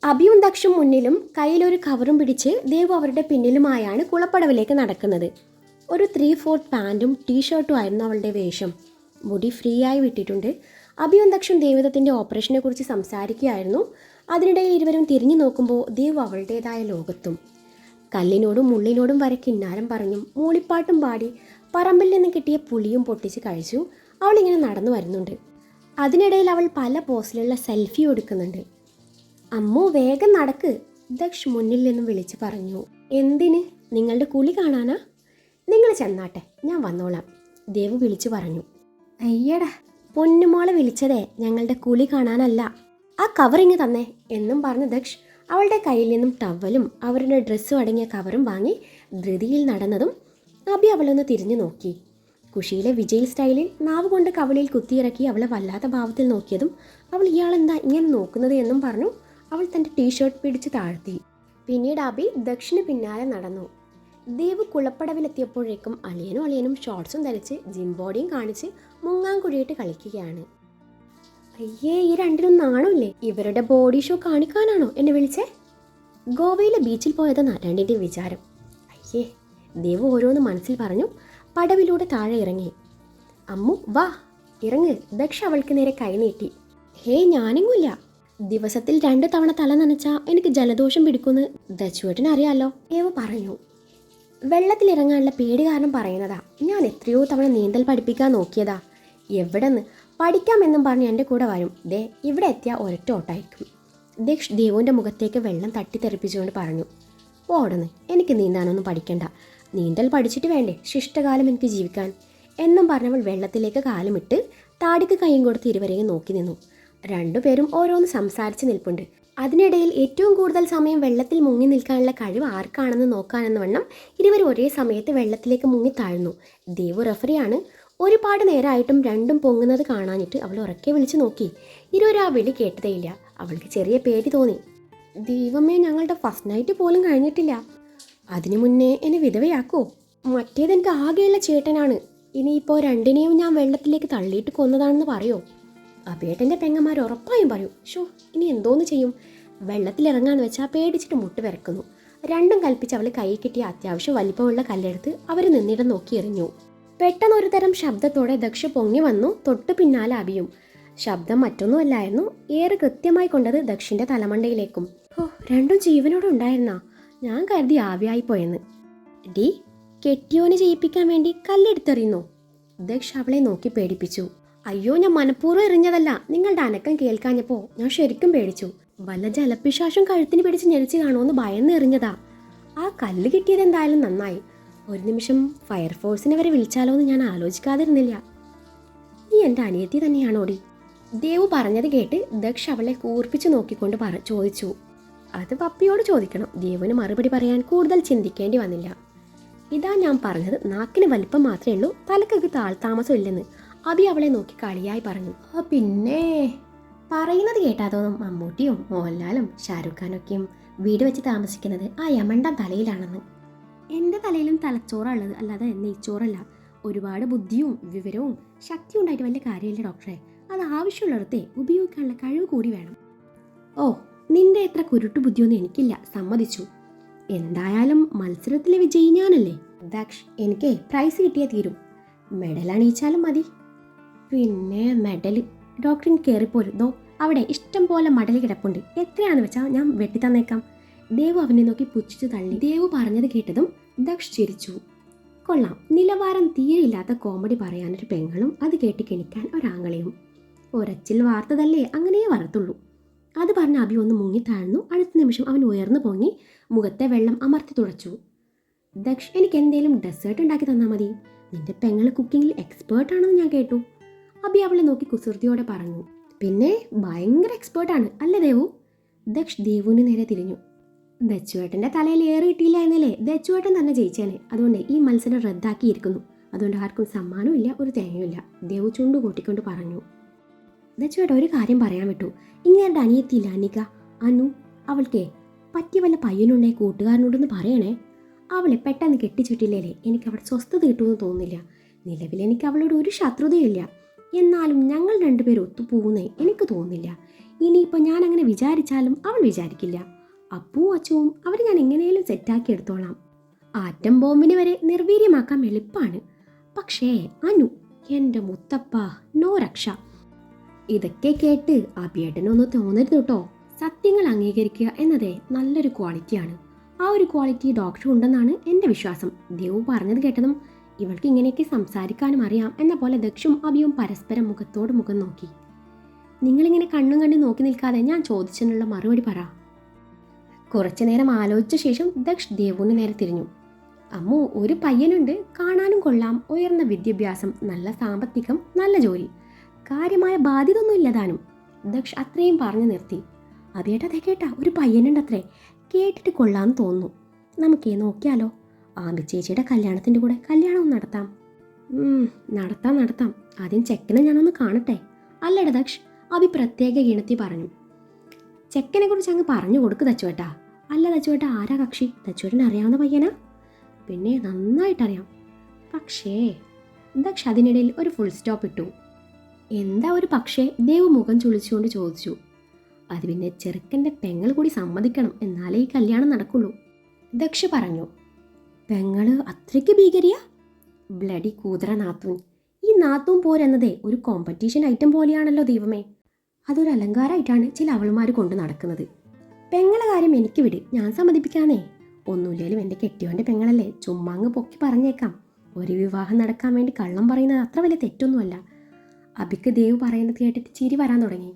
അഭിയും ദക്ഷും മുന്നിലും കയ്യിലൊരു കവറും പിടിച്ച് ദേവു അവരുടെ പിന്നിലുമായാണ് കുളപ്പടവിലേക്ക് നടക്കുന്നത്. ഒരു 3/4 പാൻറ്റും ടീഷർട്ടും ആയിരുന്നു അവളുടെ വേഷം. മുടി ഫ്രീ ആയി വിട്ടിട്ടുണ്ട്. അഭിയും ദക്ഷും ദേവദത്തിൻ്റെ ഓപ്പറേഷനെ കുറിച്ച് സംസാരിക്കുകയായിരുന്നു. അതിനിടയിൽ ഇരുവരും തിരിഞ്ഞു നോക്കുമ്പോൾ ദേവു അവളുടേതായ ലോകത്തും. കല്ലിനോടും മുള്ളിനോടും വരെ കിന്നാരം പറഞ്ഞും മൂളിപ്പാട്ടും പാടി പറമ്പിൽ നിന്ന് കിട്ടിയ പുളിയും പൊട്ടിച്ച് കഴിച്ചു അവളിങ്ങനെ നടന്നു വരുന്നുണ്ട്. അതിനിടയിൽ അവൾ പല പോസിലുള്ള സെൽഫി എടുക്കുന്നുണ്ട്. അമ്മു വേഗം നടക്ക്, ദക്ഷ് മുന്നിൽ നിന്നും വിളിച്ച് പറഞ്ഞു. എന്തിന്? നിങ്ങളുടെ കുളി കാണാനാ? നിങ്ങൾ ചെന്നാട്ടെ, ഞാൻ വന്നോളാം, ദേവു വിളിച്ചു പറഞ്ഞു. അയ്യടാ, പൊന്നുമോളെ വിളിച്ചതേ ഞങ്ങളുടെ കുളി കാണാനല്ല, ആ കവറിങ് തന്നെ എന്നും പറഞ്ഞ് ദക്ഷ് അവളുടെ കയ്യിൽ നിന്നും ടവലും അവരുടെ ഡ്രസ്സും അടങ്ങിയ കവറും വാങ്ങി ധൃതിയിൽ നടന്നതും അബി അവളൊന്ന് തിരിഞ്ഞു നോക്കി. കുഷിയിലെ വിജയ് സ്റ്റൈലിൽ നാവ് കൊണ്ട് കവളിൽ കുത്തിയിറക്കി അവളെ വല്ലാത്ത ഭാവത്തിൽ നോക്കിയതും അവൾ ഇയാളെന്താ ഇങ്ങനെ നോക്കുന്നത് എന്നും പറഞ്ഞു അവൾ തൻ്റെ ടീഷർട്ട് പിടിച്ച് താഴ്ത്തി. പിന്നീട് അബി ദക്ഷിന് പിന്നാലെ നടന്നു. ദേവ് കുളപ്പടവിലെത്തിയപ്പോഴേക്കും അളിയനും ഷോർട്സും ധരിച്ച് ജിം ബോഡിയും കാണിച്ച് മുങ്ങാങ്കുഴിയിട്ട് കളിക്കുകയാണ്. അയ്യേ, ഈ രണ്ടിനും നാണമില്ലേ? ഇവരുടെ ബോഡി ഷോ കാണിക്കാനാണോ എന്നെ വിളിച്ചേ? ഗോവയിലെ ബീച്ചിൽ പോയതെന്നാ രണ്ടിൻ്റെ വിചാരം. അയ്യേ, ദേവ് ഓരോന്ന് മനസ്സിൽ പറഞ്ഞു പടവിലൂടെ താഴെ ഇറങ്ങി. അമ്മു വാ, ഇറങ്ങ്, ദക്ഷ അവൾക്ക് നേരെ കൈ നീട്ടി. ഹേയ്, ഞാനെങ്ങുമില്ല. ദിവസത്തിൽ 2 തവണ തല നനച്ചാൽ എനിക്ക് ജലദോഷം പിടിക്കുമെന്ന് ദച്ചുവേട്ടന് അറിയാലോ, ദേവ് പറഞ്ഞു. വെള്ളത്തിലിറങ്ങാനുള്ള പേടി കാരണം പറയുന്നതാ. ഞാൻ എത്രയോ തവണ നീന്തൽ പഠിപ്പിക്കാൻ നോക്കിയതാ. എവിടെന്ന് പഠിക്കാമെന്നും പറഞ്ഞ് എൻ്റെ കൂടെ വരും. ദേ ഇവിടെ എത്തിയാൽ ഒരൊറ്റ ഓട്ടായിരിക്കും. ദക്ഷ് ദേവുവിൻ്റെ മുഖത്തേക്ക് വെള്ളം തട്ടിത്തെറിപ്പിച്ചുകൊണ്ട് പറഞ്ഞു. ഓടുന്ന്, എനിക്ക് നീന്താനൊന്നും പഠിക്കണ്ട. നീന്തൽ പഠിച്ചിട്ട് വേണ്ടേ ശിഷ്ടകാലം എനിക്ക് ജീവിക്കാൻ എന്നും പറഞ്ഞവൾ വെള്ളത്തിലേക്ക് കാലുമിട്ട് താടിക്ക് കൈയും കൊടുത്ത് ഇരുവരെയും നോക്കി നിന്നു. രണ്ടുപേരും ഓരോന്ന് സംസാരിച്ച് നിൽപ്പുണ്ട്. അതിനിടയിൽ ഏറ്റവും കൂടുതൽ സമയം വെള്ളത്തിൽ മുങ്ങി നിൽക്കാനുള്ള കഴിവ് ആർക്കാണെന്ന് നോക്കാനെന്ന വണ്ണം ഇരുവരും ഒരേ സമയത്ത് വെള്ളത്തിലേക്ക് മുങ്ങി താഴ്ന്നു. ദേവു റഫറിയാണ്. ഒരുപാട് നേരമായിട്ടും രണ്ടും പൊങ്ങുന്നത് കാണാനിട്ട് അവൾ ഉറക്കെ വിളിച്ചു നോക്കി. ഇരുവരും ആ വിളി കേട്ടതേയില്ല. അവൾക്ക് ചെറിയ പേടി തോന്നി. ദൈവമേ, ഞങ്ങളുടെ ഫസ്റ്റ് നൈറ്റ് പോലും കഴിഞ്ഞിട്ടില്ല. അതിനു മുന്നേ എന്നെ വിധവയാക്കോ? മറ്റേതെനിക്ക് ആകെയുള്ള ചേട്ടനാണ്. ഇനിയിപ്പോൾ രണ്ടിനെയും ഞാൻ വെള്ളത്തിലേക്ക് തള്ളിയിട്ട് കൊന്നതാണെന്ന് പറയോ? അബേട്ടൻ്റെ പെങ്ങന്മാർ ഉറപ്പായും പറയും. ഇനി എന്തോന്ന് ചെയ്യും? വെള്ളത്തിലിറങ്ങാന്ന് വെച്ചാൽ പേടിച്ചിട്ട് മുട്ട് വിറക്കുന്നു. രണ്ടും കൽപ്പിച്ച് അവൾ കൈ കിട്ടിയ അത്യാവശ്യം വലിപ്പമുള്ള കല്ലെടുത്ത് അവർ നിന്നിടം നോക്കി എറിഞ്ഞു. പെട്ടെന്ന് ഒരു തരം ശബ്ദത്തോടെ ദക്ഷ പൊങ്ങി വന്നു. തൊട്ട് പിന്നാലെ അബിയും. ശബ്ദം മറ്റൊന്നുമല്ലായിരുന്നു, ഏറെ കൃത്യമായി കൊണ്ടത് ദക്ഷിൻ്റെ തലമണ്ടയിലേക്കും. രണ്ടും ജീവനോടെ ഉണ്ടായിരുന്നാ? ഞാൻ കരുതി ആവിയായിപ്പോയെന്ന്. ഡി, കെട്ടിയോനെ ചെയ്യിപ്പിക്കാൻ വേണ്ടി കല്ലെടുത്തെറിയുന്നു, ദക്ഷ് അവളെ നോക്കി പേടിപ്പിച്ചു. അയ്യോ, ഞാൻ മനഃപൂർവ്വം എറിഞ്ഞതല്ല. നിങ്ങളുടെ അനക്കം കേൾക്കാഞ്ഞപ്പോൾ ഞാൻ ശരിക്കും പേടിച്ചു. വല്ല ജലപ്പിശാശം കഴുത്തിന് പിടിച്ച് ഞെരിച്ച് കാണുമെന്ന് ഭയന്ന് എറിഞ്ഞതാ. ആ കല്ല് കിട്ടിയത് എന്തായാലും നന്നായി. ഒരു നിമിഷം ഫയർഫോഴ്സിനെ വരെ വിളിച്ചാലോ എന്ന് ഞാൻ ആലോചിക്കാതിരുന്നില്ല. നീ എൻ്റെ അനിയത്തി തന്നെയാണോടി? ദേവു പറഞ്ഞത് കേട്ട് ദക്ഷ് അവളെ കൂർപ്പിച്ച് നോക്കിക്കൊണ്ട് ചോദിച്ചു. അത് പപ്പിയോട് ചോദിക്കണം. ദേവുവിന് മറുപടി പറയാൻ കൂടുതൽ ചിന്തിക്കേണ്ടി വന്നില്ല. ഇതാ ഞാൻ പറഞ്ഞത്, നാക്കിന് വലിപ്പം മാത്രമേ ഉള്ളൂ, തലക്കൊക്കെ താമസം ഇല്ലെന്ന് അബി അവളെ നോക്കി കളിയായി പറഞ്ഞു. പിന്നെ പറയുന്നത് കേട്ടാതോന്നും മമ്മൂട്ടിയും മോഹൻലാലും ഷാരൂഖ് ഖാനൊക്കെയും വീട് വെച്ച് താമസിക്കുന്നത് ആ യമണ്ടൻ തലയിലാണെന്ന്. എൻ്റെ തലയിലും തലച്ചോറുള്ളത്, അല്ലാതെ നെയ്ച്ചോറല്ല. ഒരുപാട് ബുദ്ധിയും വിവരവും ശക്തിയും ഉണ്ടായിട്ട് വലിയ കാര്യമില്ല ഡോക്ടറെ. അത് ആവശ്യമുള്ളിടത്തെ ഉപയോഗിക്കാനുള്ള കഴിവ് കൂടി വേണം. ഓ, നിന്റെ എത്ര കുരുട്ടു ബുദ്ധിയൊന്നും എനിക്കില്ല, സമ്മതിച്ചു. എന്തായാലും മത്സരത്തിലെ വിജയി ഞാനല്ലേ ദക്ഷ്. എനിക്ക് പ്രൈസ് കിട്ടിയേ തീരും. മെഡൽ അണിയിച്ചാലും മതി. പിന്നെ മെഡൽ ഡോക്ടറിന് കയറിപ്പോലും. ദോ അവിടെ ഇഷ്ടം പോലെ മെഡൽ കിടപ്പുണ്ട്. എത്രയാണെന്ന് വെച്ചാൽ ഞാൻ വെട്ടിത്തന്നേക്കാം. ദേവു അവനെ നോക്കി പുച്ഛിച്ചു തള്ളി. ദേവു പറഞ്ഞത് കേട്ടതും ദക്ഷ് ചിരിച്ചു. കൊള്ളാം, നിലവാരം തീരെയില്ലാത്ത കോമഡി പറയാനൊരു പെങ്ങളും അത് കേട്ട് കിണിക്കാൻ ഒരാങ്ങളെയും. ഒരച്ചിൽ വാർത്തതല്ലേ, അങ്ങനെയേ വരത്തുള്ളൂ. അത് പറഞ്ഞ് അബി ഒന്ന് മുങ്ങിത്താഴ്ന്നു. അടുത്ത നിമിഷം അവൻ ഉയർന്നു പൊങ്ങി മുഖത്തെ വെള്ളം അമർത്തി തുടച്ചു. ദക്ഷ്, എനിക്ക് എന്തേലും ഡെസേർട്ട് ഉണ്ടാക്കി തന്നാൽ മതി. നിന്റെ പെങ്ങൾ കുക്കിങ്ങിൽ എക്സ്പേർട്ടാണെന്ന് ഞാൻ കേട്ടു, അബി അവളെ നോക്കി കുസൃതിയോടെ പറഞ്ഞു. പിന്നെ ഭയങ്കര എക്സ്പേർട്ടാണ് അല്ലേ ദേവു? ദക്ഷ് ദേവുവിന് നേരെ തിരിഞ്ഞു. ദച്ചുവേട്ടൻ്റെ തലയിൽ ഏറ് കിട്ടിയില്ല എന്നല്ലേ ദച്ചുവേട്ടൻ തന്നെ ജയിച്ചേനെ. അതുകൊണ്ട് ഈ മത്സരം റദ്ദാക്കിയിരിക്കുന്നു. അതുകൊണ്ട് ആർക്കും സമ്മാനവും ഇല്ല, ഒരു തേങ്ങയുമില്ല, ദേവു ചുണ്ടു കൂട്ടിക്കൊണ്ട് പറഞ്ഞു. ദച്ചുവേട്ടൻ ഒരു കാര്യം പറയാൻ വിട്ടു. ഇങ്ങനെ അനിയത്തിയില്ല അനിക, അനു, അവൾക്കേ പറ്റിയ വല്ല പയ്യനുണ്ടേ കൂട്ടുകാരനോടൊന്ന് പറയണേ. അവളെ പെട്ടെന്ന് കെട്ടിച്ചിട്ടില്ലേ എനിക്ക് അവിടെ സ്വസ്ഥത കിട്ടുമെന്ന് തോന്നുന്നില്ല. നിലവിൽ എനിക്ക് അവളോട് ഒരു ശത്രുതയില്ല. എന്നാലും ഞങ്ങൾ രണ്ടുപേരും ഒത്തുപോകുന്നേ എനിക്ക് തോന്നുന്നില്ല. ഇനിയിപ്പോൾ ഞാൻ അങ്ങനെ വിചാരിച്ചാലും അവൾ വിചാരിക്കില്ല. അപ്പവും അച്ചുവും അവർ ഞാൻ എങ്ങനെയും സെറ്റാക്കി എടുത്തോളാം. ആറ്റം ബോംബിനെ വരെ നിർവീര്യമാക്കാൻ എളുപ്പമാണ്. പക്ഷേ അനു, എൻ്റെ മുത്തപ്പ, നോ രക്ഷ. ഇതൊക്കെ കേട്ട് അഭിയേട്ടനൊന്ന് തോന്നരുത് കേട്ടോ. സത്യങ്ങൾ അംഗീകരിക്കുക എന്നതേ നല്ലൊരു ക്വാളിറ്റിയാണ്. ആ ഒരു ക്വാളിറ്റി ഡോക്ടർ ഉണ്ടെന്നാണ് എൻ്റെ വിശ്വാസം. ദേവു പറഞ്ഞത് കേട്ടതും ഇവൾക്ക് ഇങ്ങനെയൊക്കെ സംസാരിക്കാനും അറിയാം എന്ന പോലെ ദക്ഷും അഭിയും പരസ്പരം മുഖത്തോട് മുഖം നോക്കി. നിങ്ങളിങ്ങനെ കണ്ണും കണ്ടി നോക്കി നിൽക്കാതെ ഞാൻ ചോദിച്ചതിനുള്ള മറുപടി പറ. കുറച്ചു നേരം ആലോചിച്ച ശേഷം ദക്ഷ് ദേവുവിന് നേരെ തിരിഞ്ഞു. അമ്മു, ഒരു പയ്യനുണ്ട്, കാണാനും കൊള്ളാം, ഉയർന്ന വിദ്യാഭ്യാസം, നല്ല സാമ്പത്തികം, നല്ല ജോലി, കാര്യമായ ബാധ്യത ഒന്നും ഇല്ലതാനും. ദക്ഷ് അത്രയും പറഞ്ഞു നിർത്തി. അതേട്ടതേ കേട്ടാ, ഒരു പയ്യനുണ്ട് അത്രേ, കേട്ടിട്ട് കൊള്ളാമെന്ന് തോന്നുന്നു. നമുക്കേ നോക്കിയാലോ? ആമിച്ചേച്ചിയുടെ കല്യാണത്തിൻ്റെ കൂടെ കല്യാണവും നടത്താം. നടത്താം. ആദ്യം ചെക്കനെ ഞാനൊന്ന് കാണട്ടെ. അല്ലട ദക്ഷ്, അഭി പ്രത്യേക ഗീണത്തി പറഞ്ഞു. ചെക്കനെ കുറിച്ച് അങ്ങ് പറഞ്ഞു കൊടുക്ക് തച്ചുവേട്ടാ. അല്ല തച്ചുവേട്ടാ, ആരാ കക്ഷി? തച്ചുവേട്ടന് അറിയാവുന്ന പയ്യനാ? പിന്നെ നന്നായിട്ടറിയാം. പക്ഷേ ദക്ഷ് അതിനിടയിൽ ഒരു ഫുൾ സ്റ്റോപ്പ് ഇട്ടു. എന്താ ഒരു പക്ഷേ? ദേവ് മുഖം ചുളിച്ചുകൊണ്ട് ചോദിച്ചു. അത് പിന്നെ ചെറുക്കൻ്റെ പെങ്ങൾ കൂടി സമ്മതിക്കണം, എന്നാലേ ഈ കല്യാണം നടക്കുള്ളൂ. ദക്ഷ് പറഞ്ഞു. പെങ്ങള് അത്രയ്ക്ക് ഭീകരിയാ? ബ്ലഡി കൂതറ നാത്തൂൻ. ഈ നാത്തൂൻ പോരെന്നതേ ഒരു കോമ്പറ്റീഷൻ ഐറ്റം പോലെയാണല്ലോ ദൈവമേ. അതൊരു അലങ്കാരമായിട്ടാണ് ചില അവൾമാർ കൊണ്ട് നടക്കുന്നത്. പെങ്ങളെ കാര്യം എനിക്ക് വിട്, ഞാൻ സമ്മതിപ്പിക്കാനേ. ഒന്നുമില്ലേലും എൻ്റെ കെട്ടിയോൻ്റെ പെങ്ങളല്ലേ, ചുമ്മാങ്ങ് പൊക്കി പറഞ്ഞേക്കാം. ഒരു വിവാഹം നടക്കാൻ വേണ്ടി കള്ളം പറയുന്നത് അത്ര വലിയ തെറ്റൊന്നുമല്ല. അഭിക്ക് ദേവ് പറയുന്നത് കേട്ടിട്ട് ചിരി വരാൻ തുടങ്ങി.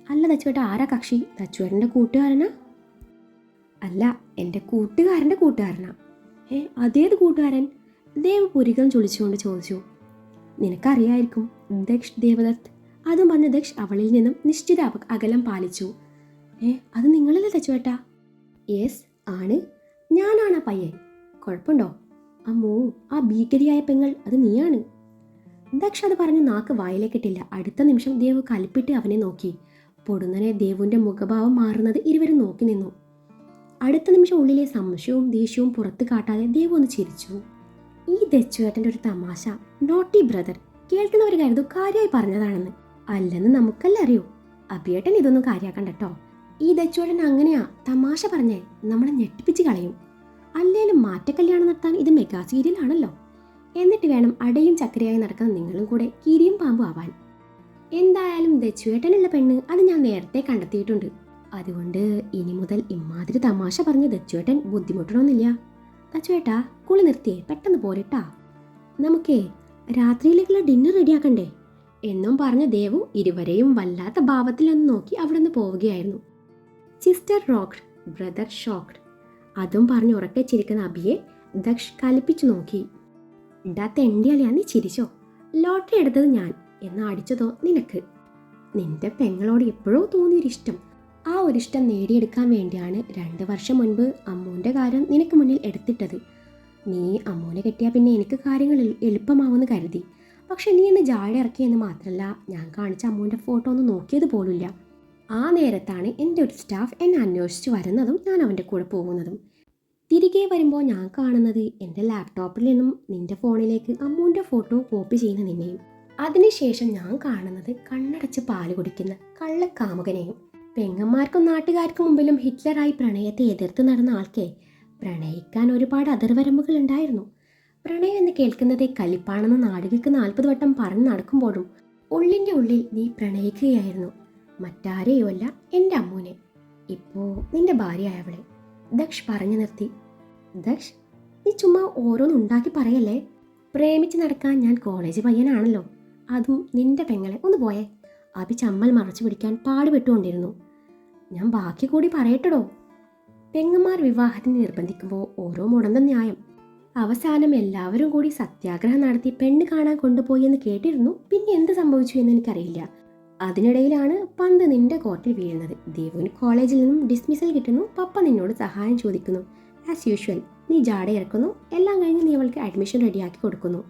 അല്ല തച്ചുവേട്ട, ആരാ കക്ഷി? തച്ചുവേട്ടൻ്റെ കൂട്ടുകാരനാ? അല്ല, എൻ്റെ കൂട്ടുകാരൻ്റെ കൂട്ടുകാരനാ. അതേത് കൂട്ടുകാരൻ? ദേവ് പുരികം ചുളിച്ചുകൊണ്ട് ചോദിച്ചു. നിനക്കറിയായിരിക്കും, ദക്ഷ് ദേവദത്ത്. അതും പറഞ്ഞ് ദക്ഷ് അവളിൽ നിന്നും നിശ്ചിത അകലം പാലിച്ചു. അത് നിങ്ങളല്ലേ തച്ചുവേട്ടാ? യെസ് ആണ്, ഞാനാണ് ആ പയ്യൻ. കുഴപ്പമുണ്ടോ? അമ്മോ, ആ ഭീകരിയായ പെങ്ങൾ അത് നീയാണ്. ദക്ഷ് അത് പറഞ്ഞ് നാക്ക് വായിലേക്കിട്ടില്ല. അടുത്ത നിമിഷം ദേവ് കലിപ്പിട്ട് അവനെ നോക്കി. പൊടുന്നനെ ദേവുവിൻ്റെ മുഖഭാവം മാറുന്നത് ഇരുവരും നോക്കി നിന്നു. അടുത്ത നിമിഷം ഉള്ളിലെ സംശയവും ദേഷ്യവും പുറത്ത് കാട്ടാതെ ദേവ് ഒന്ന് ചിരിച്ചു. ഈ ദച്ചുവേട്ടൻ്റെ ഒരു തമാശ, നോട്ടി ബ്രദർ. കേൾക്കുന്നവർ കരുതു കാര്യമായി പറഞ്ഞതാണെന്ന്. അല്ലെന്ന് നമുക്കല്ല അറിയൂ. അഭിയേട്ടൻ ഇതൊന്നും കാര്യാക്കണ്ടട്ടോ. ഈ ദച്ചുവേട്ടൻ അങ്ങനെയാ തമാശ പറഞ്ഞേ നമ്മളെ ഞെട്ടിപ്പിച്ച് കളയും. അല്ലേലും മാറ്റക്കല്യാണം നടത്താൻ ഇത് മെഗാ സീരിയലാണല്ലോ. എന്നിട്ട് വേണം അടയും ചക്കരയായി നടക്കുന്ന നിങ്ങളും കൂടെ കീരിയും പാമ്പും ആവാൻ. എന്തായാലും ദച്ചുവേട്ടനുള്ള പെണ്ണ് അത് ഞാൻ നേരത്തെ കണ്ടെത്തിയിട്ടുണ്ട്. അതുകൊണ്ട് ഇനി മുതൽ ഇമാതിരി തമാശ പറഞ്ഞ് ദച്ചുവേട്ടൻ ബുദ്ധിമുട്ടണമെന്നില്ല. ദച്ചുവേട്ടാ, കുളി നിർത്തിയേ, പെട്ടെന്ന് പോരിട്ടാ. നമുക്കേ രാത്രിയിലേക്കുള്ള ഡിന്നർ റെഡിയാക്കണ്ടേ എന്നും പറഞ്ഞ ദേവു ഇരുവരെയും വല്ലാത്ത ഭാവത്തിലൊന്ന് നോക്കി അവിടെ നിന്ന് പോവുകയായിരുന്നു. Sister rocked, brother shocked. അതും പറഞ്ഞ് ഉറക്കെ ചിരിക്കുന്ന അഭിയെ ദക്ഷ് കലിപ്പിച്ചു നോക്കി. ഇടാ തെണ്ടിയാളിയാ, നീ ചിരിച്ചോ? ലോട്ടറി എടുത്തത് ഞാൻ, എന്നാ അടിച്ചതോ നിനക്ക്. നിന്റെ പെങ്ങളോട് എപ്പോഴോ തോന്നിയൊരിഷ്ടം, ആ ഒരിഷ്ടം നേടിയെടുക്കാൻ വേണ്ടിയാണ് 2 വർഷം മുൻപ് അമ്മൂൻ്റെ കാര്യം നിനക്ക് മുന്നിൽ എടുത്തിട്ടത്. നീ അമ്മൂനെ കെട്ടിയാൽ പിന്നെ എനിക്ക് കാര്യങ്ങൾ എളുപ്പമാവുമെന്ന് കരുതി. പക്ഷെ നീ എന്ന് ജാട ഇറക്കിയെന്ന് മാത്രമല്ല, ഞാൻ കാണിച്ച അമ്മൂൻ്റെ ഫോട്ടോ ഒന്ന് നോക്കിയത് പോലുമില്ല. ആ നേരത്താണ് എൻ്റെ ഒരു സ്റ്റാഫ് എന്നെ അന്വേഷിച്ച് വരുന്നതും ഞാൻ അവൻ്റെ കൂടെ പോകുന്നതും. തിരികെ വരുമ്പോൾ ഞാൻ കാണുന്നത് എൻ്റെ ലാപ്ടോപ്പിൽ നിന്നും നിൻ്റെ ഫോണിലേക്ക് അമ്മൂൻ്റെ ഫോട്ടോ കോപ്പി ചെയ്യുന്ന നിന്നെയും. അതിനുശേഷം ഞാൻ കാണുന്നത് കണ്ണടച്ച് പാല് കുടിക്കുന്ന കള്ളക്കാമുകനെയും. പെങ്ങന്മാർക്കും നാട്ടുകാർക്കും മുമ്പിലും ഹിറ്റ്ലറായി പ്രണയത്തെ എതിർത്ത് നടന്ന ആൾക്കെ പ്രണയിക്കാൻ ഒരുപാട് അതിർവരമ്പുകൾ ഉണ്ടായിരുന്നു. പ്രണയം എന്ന് കേൾക്കുന്നതേ കലിപ്പാണെന്ന് നാടുകൾക്ക് 40 വട്ടം പറഞ്ഞു നടക്കുമ്പോഴും ഉള്ളിൻ്റെ ഉള്ളിൽ നീ പ്രണയിക്കുകയായിരുന്നു. മറ്റാരെയുമല്ല, എൻ്റെ അമ്മൂനെ, ഇപ്പോൾ നിന്റെ ഭാര്യയായവളെ. ദക്ഷ് പറഞ്ഞു നിർത്തി. ദക്ഷ്, നീ ചുമ്മാ ഓരോന്നുണ്ടാക്കി പറയല്ലേ. പ്രേമിച്ച് നടക്കാൻ ഞാൻ കോളേജ് പയ്യനാണല്ലോ. അതും നിന്റെ പെങ്ങളെ ഒന്ന് പോയേ. അഭി ചമ്മൽ മറച്ചു പിടിക്കാൻ പാടുപെട്ടുകൊണ്ടിരുന്നു. ഞാൻ ബാക്കി കൂടി പറയട്ടടോ. പെങ്ങന്മാർ വിവാഹത്തിന് നിർബന്ധിക്കുമ്പോൾ ഓരോ മുടന്ത ന്യായം. അവസാനം എല്ലാവരും കൂടി സത്യാഗ്രഹം നടത്തി പെണ്ണ് കാണാൻ കൊണ്ടുപോയി എന്ന് കേട്ടിരുന്നു. പിന്നെ എന്ത് സംഭവിച്ചു എന്ന് എനിക്കറിയില്ല. അതിനിടയിലാണ് പന്ത് നിന്റെ കോർട്ടിൽ വീഴുന്നത്. ദേവുവിന് കോളേജിൽ നിന്നും ഡിസ്മിസൽ കിട്ടുന്നു. പപ്പ നിന്നോട് സഹായം ചോദിക്കുന്നു. ആസ് യൂഷ്വൽ നീ ജാട ഇറക്കുന്നു. എല്ലാം കഴിഞ്ഞ് നീ അവൾക്ക് അഡ്മിഷൻ റെഡിയാക്കി കൊടുക്കുന്നു.